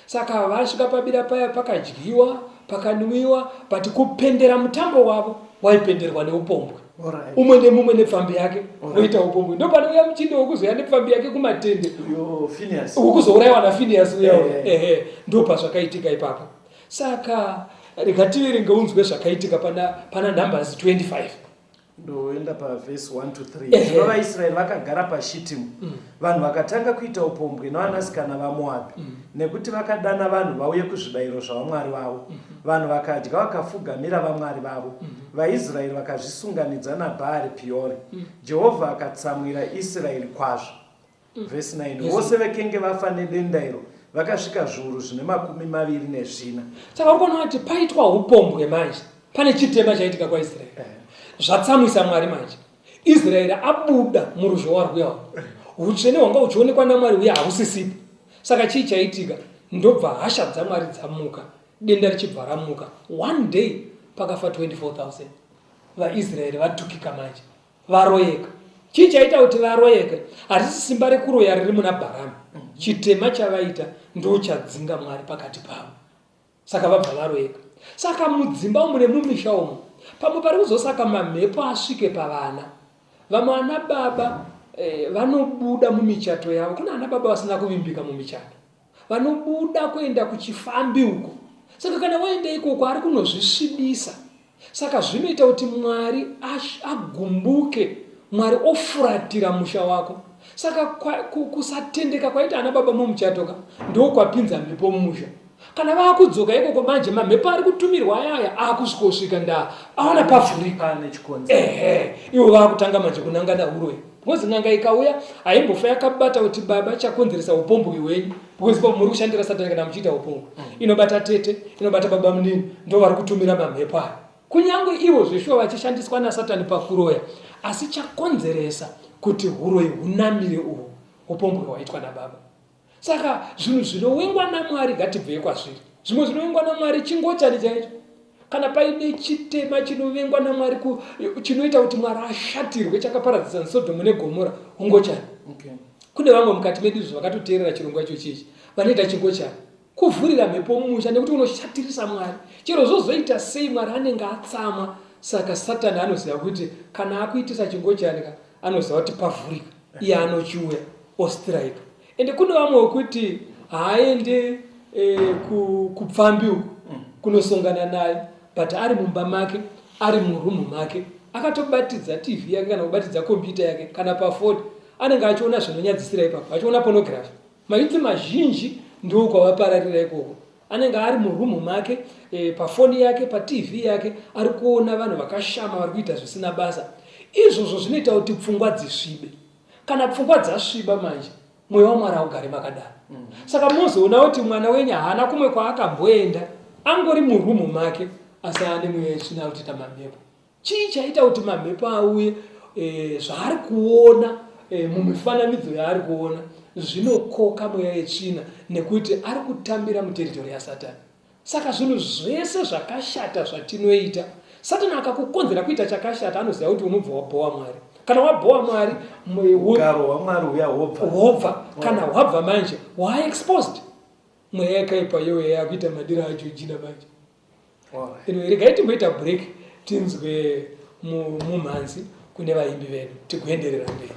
Saka vasvika pabira paya pakadyiwa pakanwiwa but kupendera mutambo wavo waipenderwa neupombwe umwe nemumwe nepfambi yake woita upombwe ndo panouya muchindi wokuzoya nepfambi yake kumatende wokuzourayiwa naFinehasi uyawo ndo pazvakaitika ipapo. Saka rekativere unzwe zvakaitika pana Numbers 25 ndoenda pavhesi 1-3 zvino vaIsraeri vakagara paShitimu vanhu vakatanga kuita upombwe nevanasikana vaMoabhi nekuti vakadana vanhu vauye kuzvibayiro zvavamwari vavo. Vanhu vakadya vakapfugamira vamwari vavo. VaIsraeri vakazvisunganidza naBhaari Piori. Jehovha akatsamwira Israeri kwazvo. Vhesi 9 vose vekenge vafa nedenda iro vakasvika zviuru zvine 24. Saka urikuona kuti paitwa upombwe manje pane chitema chaitika kwaIsraeri zvatsamwisa Mwari manje. Israeri abuda muruzhowa rwawo utsvene hwanga uchionekwa naMwari uye hausisipo. Saka chii chaitika ndobva hasha dzaMwari dzamuka denda richibva ramuka. One day pakafa 24,000 vaIsraeri vatukika manje varoyeka. Chii chaita kuti varoyeka hatisi simba rekuroya riri muna Bharamu chitema chavaita ndo chadzinga Mwari pakati pavo saka vabva varoyeka. Saka mudzimba umu nemumisha umu pamwe pari kuzosaka mamhepo asvike pavana vamwe ana baba vanobuda mumichato yavo. Kuna ana baba vasina kuvimbika mumichato, vanobuda kuenda kuchifambi uko. Saka kana waenda ikoko ari kunozvisvibisa. Saka zvinoita kuti Mwari agumbuke, Mwari ofuratira musha wako. Saka kusatendeka kwaita ana baba mumuchatoka ndo kwapinza mhepo mumusha. Kana vakudzoka ikoko manje mamhepo ari kutumirwa ayaya akusvikosvika ndaa awana pavhurika nechikonzo. Ivo vakutanga manje kunangana uroyi. Because n'anga ikauya haimbofa yakabata kuti baba chakonzeresa upombwe hwenyu, because muri kushandira Satani kana muchiita upombwe. Inobata tete, inobata baba munini, ndo vari kutumira mamhepo aya. Kunyange ivo zveshuwa vachishandiswa naSatani pakuroya, asi chakonzeresa kuti uroyi hunamire uhu upombwe hwaitwa nababa. Saka zvinhu zvinowengwa naMwari ngatibvei kwazviri. Zvimwe zvinowengwa naMwari chingochani chaicho. Kana paine chitema chinovengwa naMwari chinoita kuti Mwari ashatirwe chakaparadzisa Sodhomu neGomora, ungochani. Kune vamwe mukati medu vakatoteerera chirongwa icho chichi vanoita chingochani, kuvhurira mhepo mumusha nekuti unoshatirisa Mwari. Chero zvozoita sei Mwari anenge atsamwa. Saka Satani anoziva kuti kana akuitisa chingochani anoziva kuti pavhurika, iye anochiuya ostrike. Ende kune vamwe wekuti haaende kupfambi uku kunosongana naye, but ari mumba make, ari murumu make, akatobatidza TV yake kana kubatidza kompyuta yake kana pafoni, anenge achiona zvinonyadzisira ipapo, achiona pornography. Maitsi mazhinji ndo kwavapararira ikoko. Anenge ari murumu make, pafoni yake, paTV yake, ari kuona vanhu vakashama vari kuita zvisina basa. Izvozvo zvinoita kuti pfungwa dzisvibe. Kana pfungwa dzasviba manje, mweya waMwari augare makadaro. Saka mozoona kuti mwana wenyu haana kumwe kwaakamboenda, angori murumu make, asi ane mweya yetsvina kuti mamhepo. Chii chaita kuti mamhepo auye? Zvaari kuona mumifananidzo yaari kuona zvinokoka mweya yetsvina, nekuti ari kutambira muteritori yaSatani. Saka zvinhu zvese zvakashata zvatinoita, Satani akakukonzera kuita chakashata anoziva kuti unobva wabhowa Mwari. Kana wabhowa Mwari, mugaro waMwari uya wobva. Kana wabva manje waexposed. Mweya yakaipa iyoyo yakuita madiro acho jina manje. Regai timboita break tinzwe mumhanzi kune vaimbi vedu tikuenderera mberi.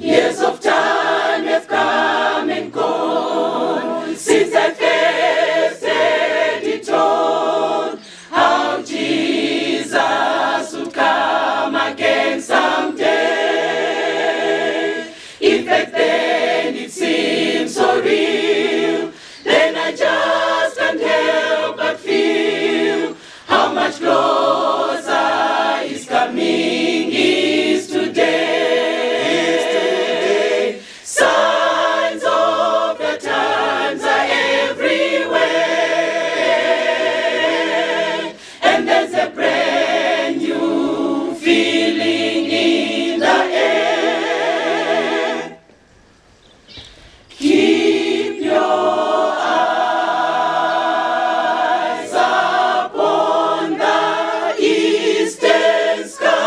Years of time have come and gone since I first heard it all, how Jesus would come again someday. If back then it seems so real, then I just can't help but feel how much closer His coming is today. Signs of the times are everywhere, and there's a brand new feeling in the air. Keep your eyes upon the eastern sky.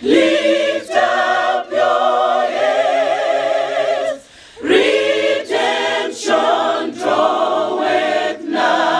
Lift up your heads, redemption draweth nigh.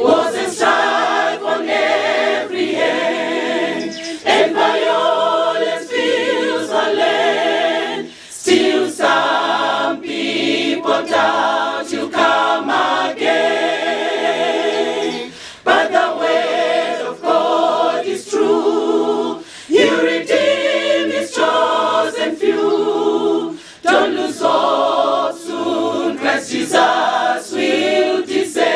Wars and strife on every hand, and violence fills the land. Still some people doubt you'll come again, but the word of God is true. He'll redeem His chosen few. Don't lose hope, soon Christ Jesus will descend.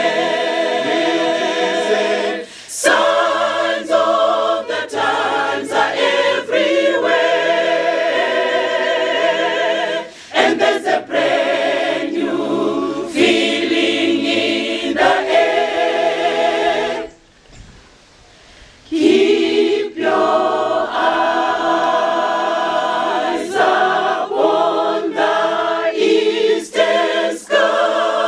Signs of the times are everywhere, and there's a brand new feeling in the air. Keep your eyes upon the eastern sky.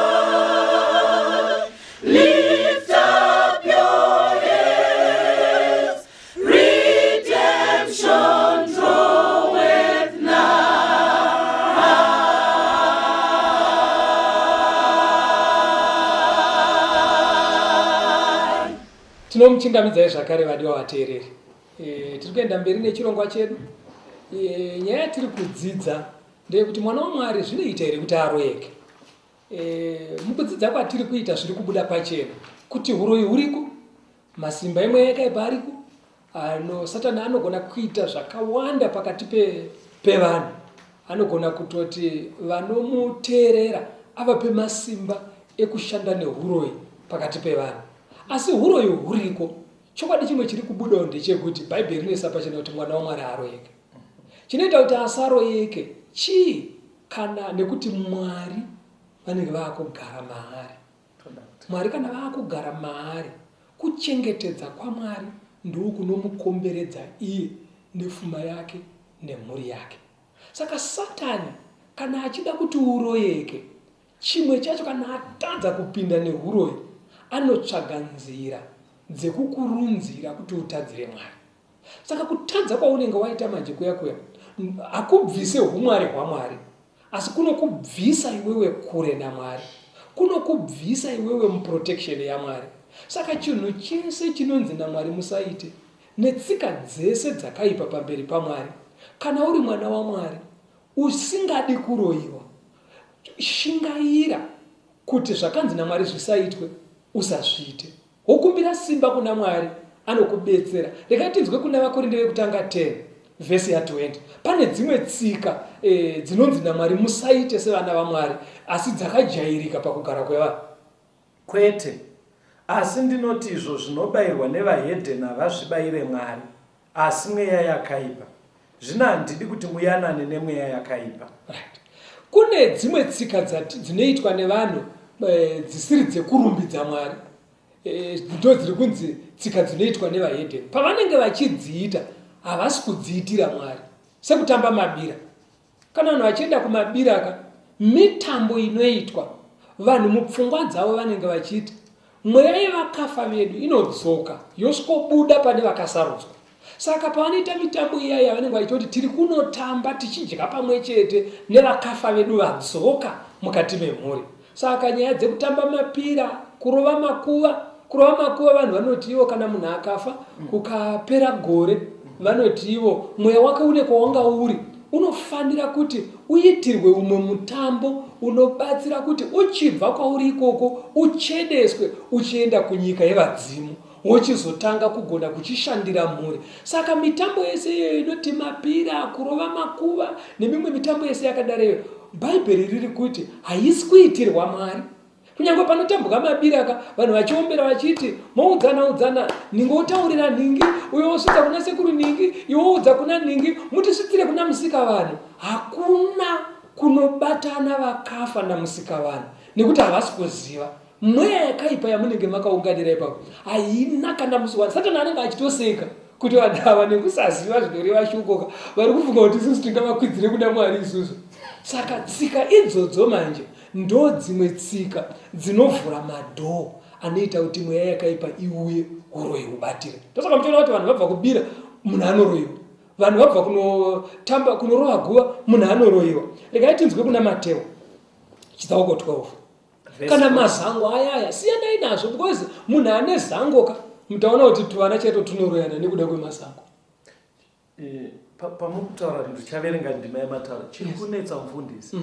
tinomuchingamidzai zvakare vadiwa vateereri. Tiri kuenda mberi nechirongwa chedu. Nyaya tiri kudzidza ndeyekuti mwana waMwari zvinoita here kuti aroyeke. Mukudzidza kwatiri kuita zviri kubuda pachena kuti uroyi huriko, masimba imwe yakaipa ariko. Satani anogona kuita zvakawanda pakati pevanhu. Anogona kutoti vanomuteerera avape masimba ekushanda neuroyi pakati pevanhu. Asi uroyi huriko, chokwadi chimwe chiri kubudawo ndechekuti Bhaibheri rinoisa pachena kuti mwana waMwari aroyeke. Chinoita kuti asaroyeke chii? Kana nekuti Mwari vanenge vaakugara maari. Mwari kana vaakugara maari, kuchengetedza kwaMwari ndiko kunomukomberedza iye nepfuma yake nemhuri yake. Saka Satani kana achida kuti uroyeke, chimwe chacho kana atadza kupinda neuroyi, anotsvaga nzira dzekukurunzira kuti utadzire Mwari. Saka kutadza kwaunenge waita manje kuya akubvise umwari hwaMwari, asi kunokubvisa iwewe kure naMwari, kunokubvisa iwewe muprotection yaMwari. Saka chinhu chese chinonzi naMwari musaite, netsika dzese dzakaipa pamberi paMwari, kana uri mwana waMwari usingadi kuroyiwa, shingaira kuti zvakanzi naMwari zvisaitwe usazviite. Wokumbira simba kuna Mwari, anokubetsera. Regai tinzwe kuna Vakorinde vekutanga 10 vhesi ya 20. Pane dzimwe tsika dzinonzi naMwari musaite sevana vaMwari, asi dzakajairika pakugara kwevanhu. Kwete, asi ndinoti izvo zvinobayirwa nevahedhena vazvibayire Mwari, asi mweya yakaipa. Zvino handidi kuti muyanane nemweya yakaipa. Right. Kune dzimwe tsika dzinoitwa nevanhu dzisiri dzekurumbidza Mwari. Ndo dziri kunzi tsika dzinoitwa nevahedheni. Pavanenge vachidziita havasi kudziitira Mwari, sekutamba mabira. Kana vanhu vachienda kumabira mitambo inoitwa, vanhu mupfungwa dzavo vanenge vachiti mweya yevakafa vedu inodzoka yosvikobuda pane vakasarudzwa. Saka pavanoita mitambo iya yavanenge vachitoti tiri kunotamba tichidya pamwe chete nevakafa vedu vadzoka mukati memhuri. Saka nyaya dzekutamba mapira, kurova makuva vanhu vanoti ivo kana munhu akafa kukapera gore, vanoti ivo mweya wake une kwawanga uri, unofanira kuti uitirwe umwe mutambo unobatsira kuti uchibva kwauri ikoko uchedeswe uchienda kunyika yevadzimu, wochizotanga kugona kuchishandira mhuri. Saka mitambo yese iyoyo inoti mapira, kurova makuva nemimwe mitambo yese yakadareyo, Bhaibheri riri kuti haisi kuitirwa Mwari. Kunyange panotambuka mabira vanhu vachiombera vachiti moudzana ningi wotaurira ningi, uyo wosvitsa kuna sekuru ningi, iwe woudza kuna ningi, mutisvitsire kuna musika vanhu. Hakuna kunobatana vakafa namusika vanhu, nekuti havasi kuziva. Mweya yakaipa yamunenge makaunganira ipapo haina kana musi wani. Satani anenge achitoseka kuti vanhu ava nekusaziva zvinoreva shoko vari kufunga kuti isusu tingavakwidzire kuna Mwari isusu. Saka tsika idzodzo manje ndo dzimwe tsika dzinovhura madhoo anoita kuti mweya yakaipa iuye uroyi ubatire. Tosaka muchiona kuti vanhu vabva kubira munhu anoroyiwa, vanhu vabva kunotamba kunorova guva munhu anoroyiwa. Regai tinzwe kuna Mateo chitsauko 12. Kana mazango ayaya siyanai nazvo, because munhu ane zango mutaona kuti tuvana cheto tunoroyana nekuda kwemazango. Pamukutaura ndichaverenga ndima yematauro. Chiri kunetsa mufundisi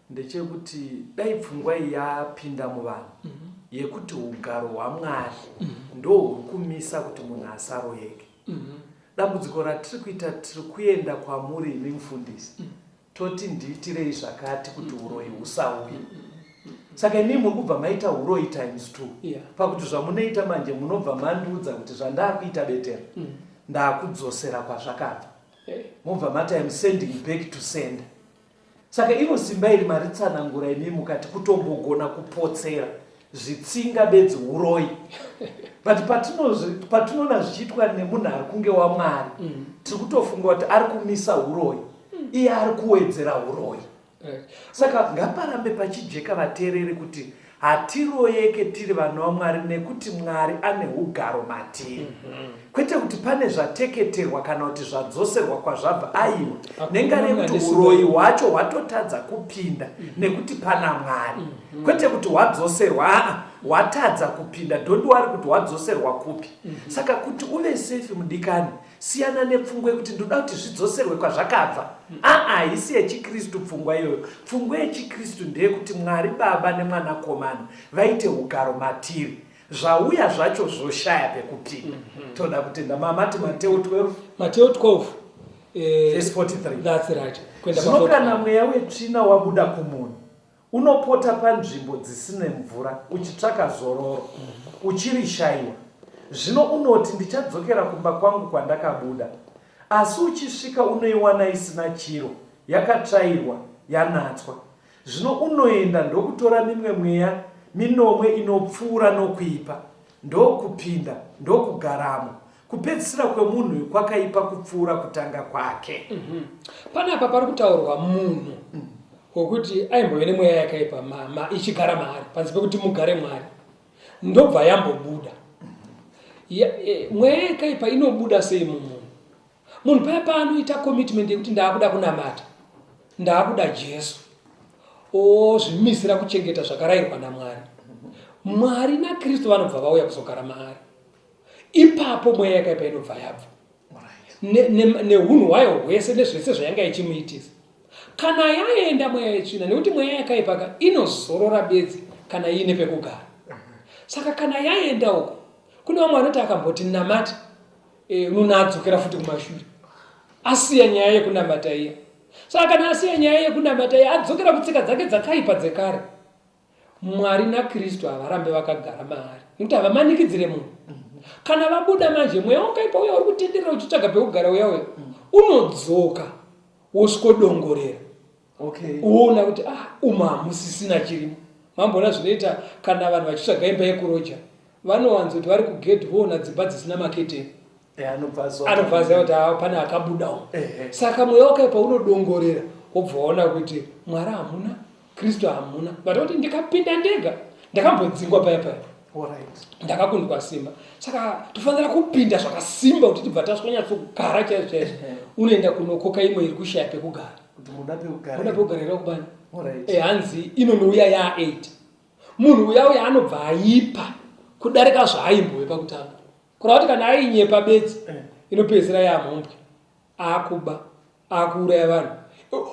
ndechekuti dai pfungwa yapinda muvanhu yekuti ugaro hwaMwari ndo huri kumisa kuti munhu asaroyeke. Dambudziko ratiri kuita, tiri kuenda kwamuri imi mufundisi, toti ndiitirei zvakati kuti uroyi husauye. Saka inimi muri kubva maita uroyi times 2. Pakuti zvamunoita manje munobva mandiudza kuti zvandakuita betere ndakudzosera kwazvakabva. Mobva mati I'm sending back to sender. Saka ino simba iri maritsanangura inimi mukati kutombogona kupotsera zvitsinga bedzi uroyi. But patinoona zvichiitwa nemunhu ari kunge waMwari, tiri kutofunga kuti ari kumisa uroyi, iye ari kuwedzera uroyi. Saka ngaparambe pachijeka vateereri kuti hatiroyeke tiri vanhu vaMwari nekuti Mwari ane ugaro matiri. Kwete kuti pane zvateketerwa kana kuti zvadzoserwa kwazvabva aiwa. Nenga rekuti uroyi hwacho hwatotadza kupinda nekuti pana Mwari. Kwete kuti hwadzoserwa, hwatadza kupinda. Don't worry kuti hwadzoserwa kupi. Saka kuti uve safe mudikani, siyana nepfungwa kuti ndoda kuti zvidzoserwe kwazvakabva. Haisi yechiKristu pfungwa iyoyo. Pfungwa yechiKristu ndeyekuti Mwari Baba neMwanakomana vaite ugaro matiri. Zvauya zvacho zvoshaya pekupinda. Toda kutenda mamati Mateo 12. Mateo 12. Verse 43. That's right. Zvino kana mweya wetsvina wabuda kumunhu, unopota panzvimbo dzisine mvura uchitsvaka zororo, uchirishayiwa. Zvino unoti ndichadzokera kumba kwangu kwandakabuda. Asi uchisvika unoiwana isina chiro, yakatsvairwa, yanatswa. Zvino unoenda ndokutora mimwe mweya minomwe inopfuura nokuipa, ndokupinda, ndokugaramo. Kupedzisira kwemunhu kwakaipa kupfuura kutanga kwake. Panapa pari kutaurwa munhu wokuti aimbove nemweya yakaipa ichigara maari panze pekuti mugare Mwari, ndobva yambobuda. Mweya yakaipa inobuda sei mumunhu? Munhu paya paanoita commitment yekuti ndaakuda kunamata, ndaakuda Jesu, zvimisira kuchengeta zvakarayirwa naMwari, Mwari naKristu vanobva vauya kuzogara maari. Ipapo mweya yakaipa inobva yabva nehunhu hwayo hwese nezvese zvayanga ichimuitisa. Kana yaenda mweya yetsvina, nekuti mweya yakaipa inozorora bedzi kana iine pekugara. Saka kana yaenda uko, kune vamwe vanoti akamboti namata, unonadzokera futi kumashure, asiya nyaya yekunamata iya. Saka kana asiya nyaya yekunamata iya, adzokera kutsika dzake dzakaipa dzekare. Mwari naKristu havarambe vakagara maari, nekuti havamanikidzire munhu. Kana vabuda manje, mweya wakaipa uya uri kutenderera uchitsvaga pekugara uya unodzoka wosvodongorera. Uona kuti hamusisina chirimo. Mamboona zvinoita kana vanhu vachitsvaga imba yekuroja, vanowanzoti vari kugedhi voona dzimba dzisina maketeni, anobva aziva kuti pane akabuda umo. Saka mweya wakaipa unodongorera, wobva waona kuti Mwari hamuna, Kristu hamuna. Vatoti ndikapinda ndega, ndakambodzingwa paya paya, ndakakundwa simba. Saka tofanira kupinda zvakasimba kuti tibva tasvonyatsogara chaizvo chaizvo. Unoenda kunokoka imwe iri kushaya pekugara. Muda pekugarira kubani. Hanzi inonouya ya8. Munhu uya anobva aipa kudarika zvaaimbowe pakutanga. Kurava kuti kana ainyepa bedzi, inopedzisira yamhombwe, akuba, akuuraya vanhu.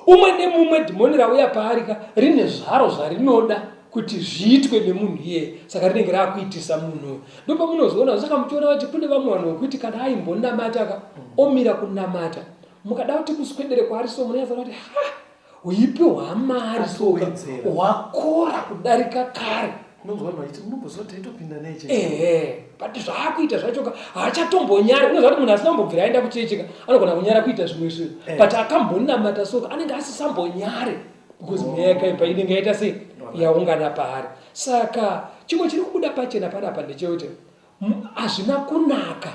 Umwe nemumwe dhimoni rauya paarika rine zvaro zvarinoda kuti zviitwe nemunhu iye, saka rinenge rakuitisa munhu. Ndipo munozoona saka muchiona kuti kune vamwe vanhu vokuti kana aimbonamata omira kunamata, mukada kuti muswedere kwaari so munoyaza kuti uipi hwamari soka hwakora kudarika kare. But zvaakuita zvachoka haachatombonyara. Unoziva kuti munhu asina kumbobvira aenda kuchecheka anogona kunyara kuita zvimwe zvinhu, but akambonamata soka anenge asisambonyare because mweya yakaipa inenge yaita sei yaungana paari. Saka chimwe chiri kubuda pachena panapa ndechekuti hazvina kunaka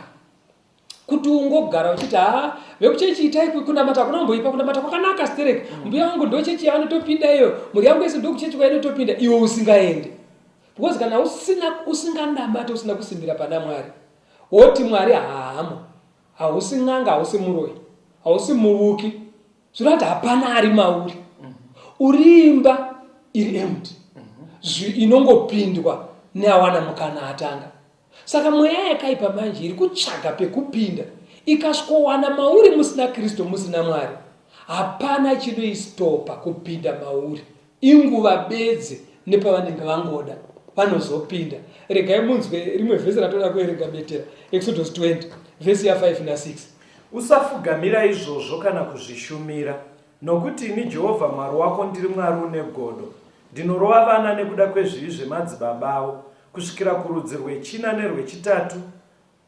kuti ungogara uchiti vekuchechi itai kunamata kunomboipa. Kunamata kwakanaka stereki, mbuya wangu ndo chechi yaanotopinda iyo, mhuri yangu yese ndo kuchechi kwainotopinda, iwe usingaende. Because kana usinganamata, usina kusimbira pana Mwari, woti Mwari haamo, hausi n'anga, hausi muroyi, hausi muvuki, zvinoti hapana ari mauri, uri imba iri empty, inongopindwa neawana mukana atanga. Saka mweya yakaipa manje iri kutsvaga pekupinda, ikasvikowana mauri musina Kristu, musina Mwari, hapana chinoistopa kupinda mauri. Inguva bedzi nepavanenge vangoda vanozopinda. Regai munzwe rimwe vhesi ratoda kuerenga betera, Exodus 20 vhesi ya5 na6. Usafugamira izvozvo kana kuzvishumira, nokuti ini Jehovha Mwari wako ndiri Mwari une godo. Ndinorova vana nekuda kwezvivi zvemadzibaba avo, kusvikira kurudzi rwechina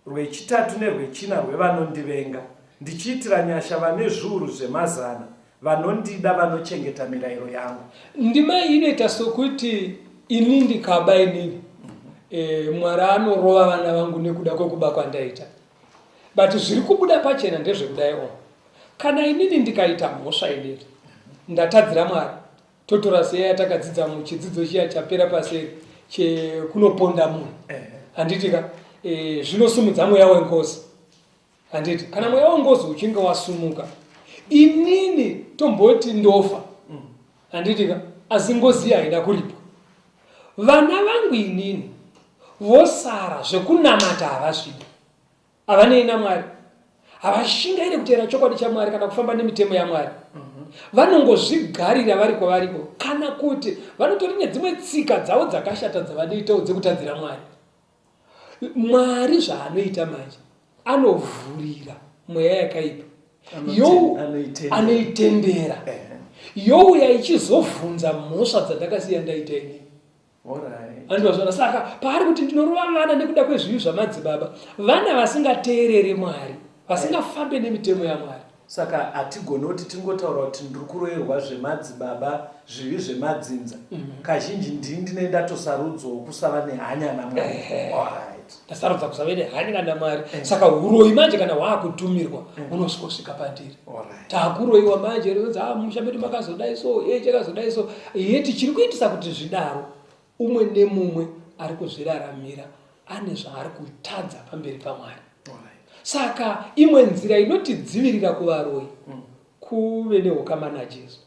rwechitatu nerwechina rwevanondivenga, ndichiitira nyasha vane zviuru zvemazana vanondida, vanochengeta mirayiro yangu. Ndima iyi inoita sokuti ini ndikaba inini, Mwari anorova vana vangu nekuda kwekuba kwandaita. But zviri kubuda pachena ndezvekudai ono. Kana inini ndikaita mhosva inini, ndatadzira Mwari, totora seya yatakadzidza muchidzidzo chiya chapera paseri, chekunoponda munhu handitika zvinosumudza mweya wengozi handiti kana mweya wengozi uchinge wasumuka inini tomboti ndofa handitika asi ngozi haina kuripa vana vangu inini vosara zvekunamata havasvidi havanei naMwari havashingaire kutera chokwadi chaMwari kana kufamba nemitemo yaMwari vanongozvigarira vari kwavariko kana kuti vanotori nedzimwe tsika dzavo dzakashata dzavanoitawo dzekutadzira Mwari. Mwari zvaanoita manje anovhurira mweya yakaipa anoitendera youya ichizovhunza mhosva dzandakasiya ndaita inini. Andivazvona saka paari kuti ndinorova vana nekuda kwezvivi zvamadzibaba vana vasingateerere Mwari vasingafambe nemitemo yaMwari. Saka hatigoni kuti tingotaura kuti ndiri kuroverwa zvemadzibaba zvivi zvemadzinza kazhinji ndini ndine ndatosarudzawo kusava nehanya naMwari. Ndasarudza kusava nehanya naMwari. Saka uroyi manje kana hwaakutumirwa unosvika pandiri taakuroyiwa manje musha medu makazodai so chakazodai so tichiri kuitisa kuti zvidaro umwe nemumwe ari kuzviraramira ane zvaari kutadza pamberi paMwari. Saka imwe nzira inotidzivirira kuvaroyi kuve neukama naJesu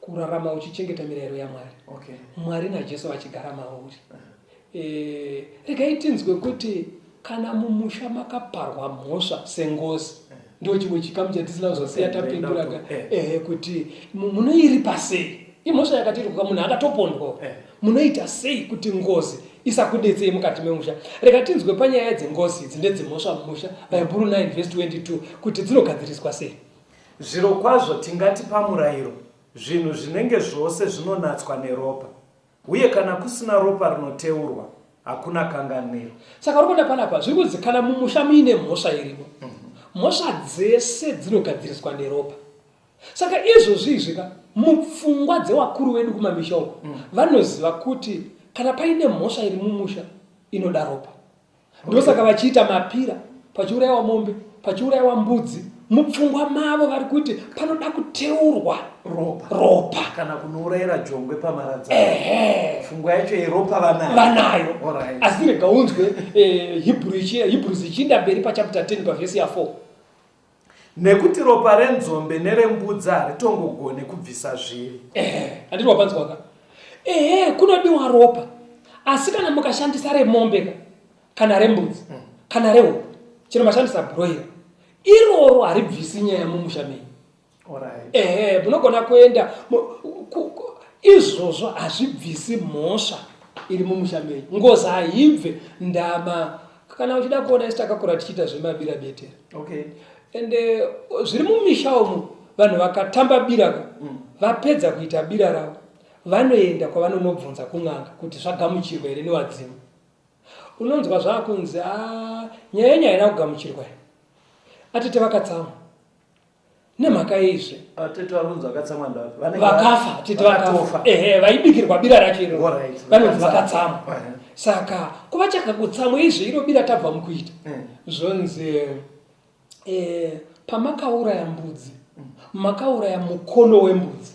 kurarama uchichengeta mirayiro yaMwari. Mwari naJesu vachigara mauri. Regai tinzwe kuti kana mumusha makaparwa mhosva sengozi ndio chimwe chikamu chatisina kuzosiya tapinduraga kuti munoiripa sei imhosva yakatirwa munhu akatopondwa munoita sei kuti ngozi isakudetsei mukati memusha. Rega tinzwe panyaya dzengozi idzi ndedzemhosva mumusha Bhaibhuru 9:22 kuti dzinogadziriswa sei. Zviro kwazvo tingati pamurayiro zvinhu zvinenge zvose zvinonatswa neropa uye kana kusina ropa rinoteurwa hakuna kanganiro. Saka rokonda panapa zviri kunzi kana mumusha muine mhosva irimo mhosva dzese dzinogadziriswa neropa. Saka izvozvizvika mupfungwa dzevakuru vedu kumamisha uko vanoziva kuti kana paine mhosva iri mumusha inoda ropa. Ndosaka vachiita mapira pachiurayiwa mombe pachiurayiwa mbudzi mupfungwa mavo vari kuti panoda kuteurwa ropa kana kunourayira jongwe pamaradzano pfungwa yacho yeropa vanayo. Asi rega unzwe Hebrews ichiinda mberi pachapter 10 pavhesi ya4 nekuti ropa renzombe nerembudzi haritongogone kubvisa zviri. Handiri wapanzwaka kunodiwa ropa asi kana mukashandisa remombe kana rembudzi kana rehuku chero mashandisa broiler iroro haribvisi nyaya mumusha menyu. Munogona kuenda izvozvo hazvibvisi mhosva iri mumusha menyu. Ngozi haibve ndama kana uchida kuona isi takakura tichiita zvemabira betera ende zviri mumisha umu vanhu vakatamba bira vapedza kuita bira ravo vanoenda kwavanonobvunza kun'anga kuti zvagamuchirwa here newadzimu. Unonzwa zvaakunzi nyaya yenyu haina kugamuchirwa here atete vakatsamwa nemhaka yeizve vakafa atete vakafa vaibikirwa bira racho iro vanonzi vakatsamwa. Saka kuva chakakutsamwa izve iro bira tabva mukuita zvonzi pamakauraya mbudzi makauraya mukono wembudzi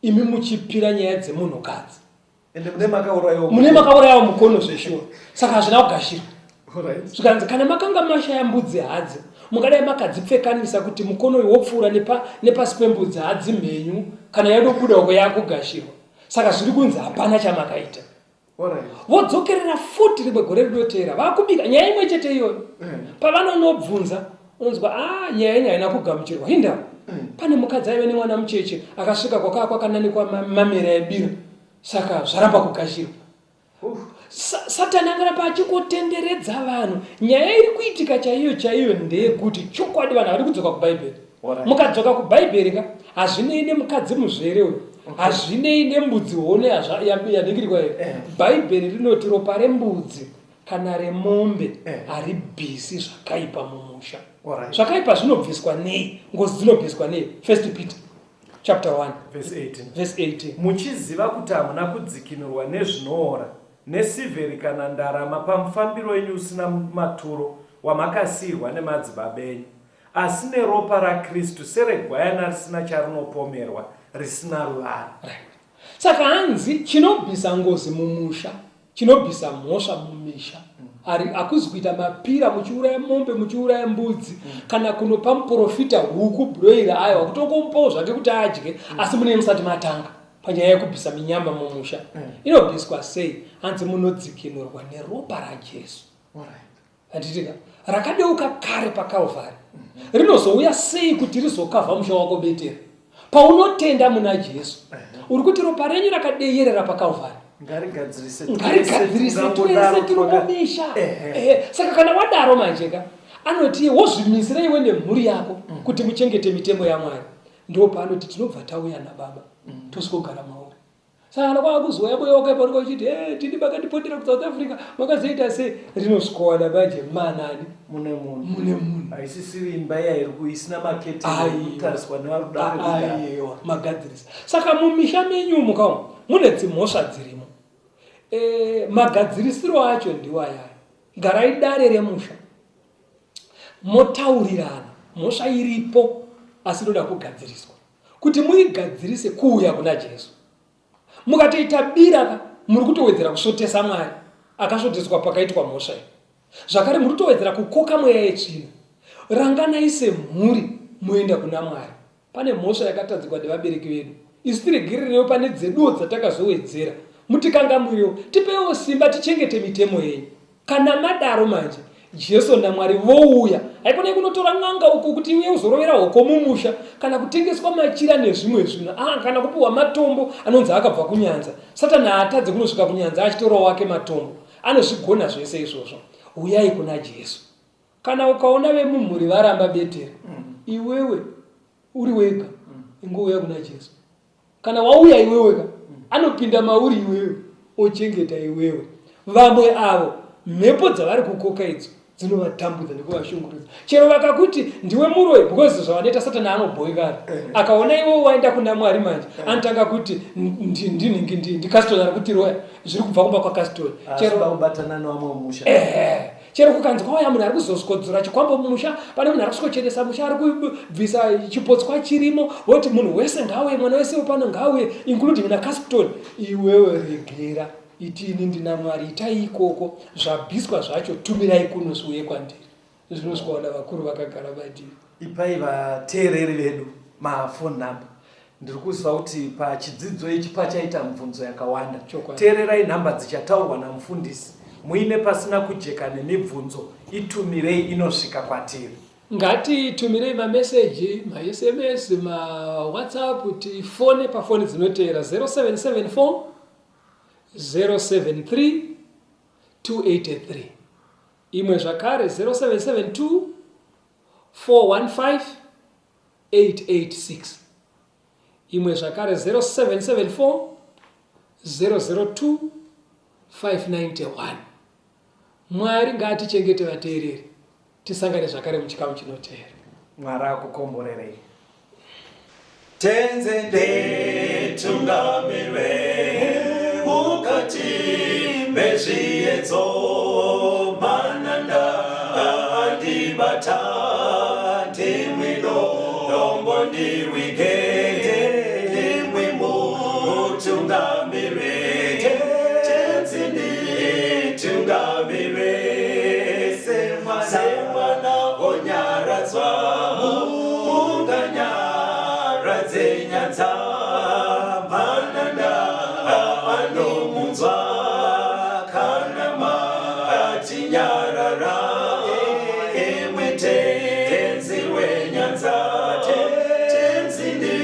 imi muchipira nyaya dzemunhukadzi mune makaurayawo mukono zveshuwa. Saka hazvina kugashira zvikanzi kana makanga mashaya mbudzi hadzi mungadai makadzipfekanisa kuti mukono uyu wopfuura nepasi pembudzi hadzi mhenyu kana yadobuda uko yakugashirwa. Saka zviri kunzi hapana chamakaita. Vodzokerera futi rimwe gore rinotera vakubika nyaya imwe chete iyoyo pavanonobvunza unonzwa nyaya yenyu haina kugamuchirwa hinda pane mukadzi aive nemwana mucheche akasvika kwakaa kwakananikwa mamera ebira saka zvaramba kugashirwa. Satani angaramba achikotenderedza vanhu. Nyaya iri kuitika chaiyo ndeyekuti chokwadi vanhu vari kudzoka kuBhaibheri. Mukadzoka kuBhaibheri hazvinei nemukadzi muzvere uyu hazvinei nembudzi hone yaningirwa iyo. Bhaibheri rinoti ropa rembudzi kana remombe haribvisi zvakaipa mumusha. Zvakaipa zvinobviswa nei? Ngozi dzinobviswa nei? 1 Peter chapter 1 verse 18 muchiziva kuti hamuna kudzikinurwa nezvinoora nesivheri kana ndarama pamufambiro wenyu usina maturo wamakasiyirwa nemadzibaba enyu asi neropa raKristu seregwayana risina charinopomerwa risina ruvara. Saka hanzi chinobvisa ngozi mumusha chinobvisa mhosva mumisha akuzi kuita mapira muchiuraya mombe muchiuraya mbudzi kana kunopa muprofita huku broira ayo akutongomupawo zvake kuti adye asi mune musati matanga panyaya yekubvisa minyama mumusha inobviswa sei? Hanzi munodzikinurwa neropa raJesu handitika rakadeuka kare paKalvari rinozouya sei kuti rizokavha musha wako Beteri? Paunotenda muna Jesu uri kuti ropa renyu rakadeyerera paKalvari ngarigadzirise tuese tinomumisha. Saka kana wadaro manjeka anoti wozvimisira iwe nemhuri yako kuti muchengete mitemo yaMwari, ndo paanoti tinobva tauya naBaba tosvikogara mauri. Saka kwakuzoya boya wakaparika uchiti tini bakatipotera ku South Africa makazoita se rinosvikwana manje manani mune munhu aisisiri imba yairi kuisina makete kutariswa nevarudaro magadzirisa. Saka mumisha menyu mukawo mune dzimhosva dzirimo. Magadzirisiro acho ndiwo aya. Garai dare remusha motaurirana mhosva iripo asi inoda kugadziriswa kuti muigadzirise kuuya kuna Jesu. Mukatoita bira muri kutowedzera kusvotesa Mwari akasvoteswa pakaitwa mhosva iyi. Zvakare muri kutowedzera kukoka mweya yetsvina. Ranganai semhuri muenda kuna Mwari. Pane mhosva yakatadzikwa nevabereki vedu. Isu tiregererewo pane dzeduwo dzatakazowedzera. Mutikangamwirewo tipewo simba tichengete mitemo yenyu. Kana madaro manje Jesu naMwari vouya haikona kunotora n'anga uko kuti iwe uzorovera hoko mumusha kana kutengeswa machira nezvimwe zvino kana kupiwa matombo anonzi akabva kunyanza. Satani haatadze kunosvika kunyanza achitorawo wake matombo anozvigona zvese izvozvo. Uyai kuna Jesu. Kana ukaona vemumhuri varamba Beteri iwewe uri wega ingouya kuna Jesu. Kana wauya iwewe wega anopinda mauri iwewe ochengeta iwewe. Vamwe avo mhepo dzavari kukoka idzo dzinovatambudza nekuvashungurudza. Chero vakakuti ndiwe muroyi because zvavanoita Satani anobhoyikana. Akaona iwe waenda kuna Mwari manje anotanga kuti ndikasitori ari kutiroya zviri kubva kumba kwakasitori. Chero vakubatana nevamwe mumusha. Chero kukanzi kwauya munhu ari kuzosikodzora chikwambo mumusha, pane munhu ari kusikocheresa musha, ari kubvisa chipotswa chirimo, woti munhu wese ngauye, mwana wese pano ngauye, including nakasitori. Iwewe regera. Itini ndina Mwari itai ikoko zvabviswa zvacho tumirai kuno zviuye kwandiri. Zvinosvikaona vakuru vakagara badiri. Ipai vateereri vedu mafoni number. Ndiri kuziva kuti pachidzidzo ichi pachaita mibvunzo yakawanda. Teererai nhamba dzichataurwa namufundisi. Muine pasina kujeka nemibvunzo itumirei inosvika kwatiri. Ngatitumirei mameseji, ma-SMS, ma-WhatsApp, tifone pafoni dzinoteera 0774 073 283. Imwe zvakare 0772 415 886. Imwe zvakare 0774 002 591. Mwari ngatichengete vateereri. Tisangane zvakare muchikamu chinoteera. Mwari akukomborerei. Tenzende tungamirwe mukati mezviedzo mananda andibata ndimwino dombo ndirwike ndimwimo tungamirwe tenzende tungamirwe semwana onyaradzwa unganyaradzwe nyanza mananda anomunzwa kana matinyarara emwete tenzirwe nyanza tenzinde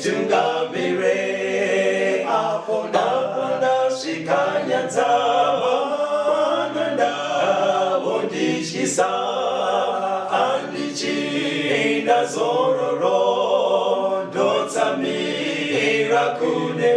tungamirwe apo ndasvika nyanza mananda vondityisa andichienda zororo ndotsamira kune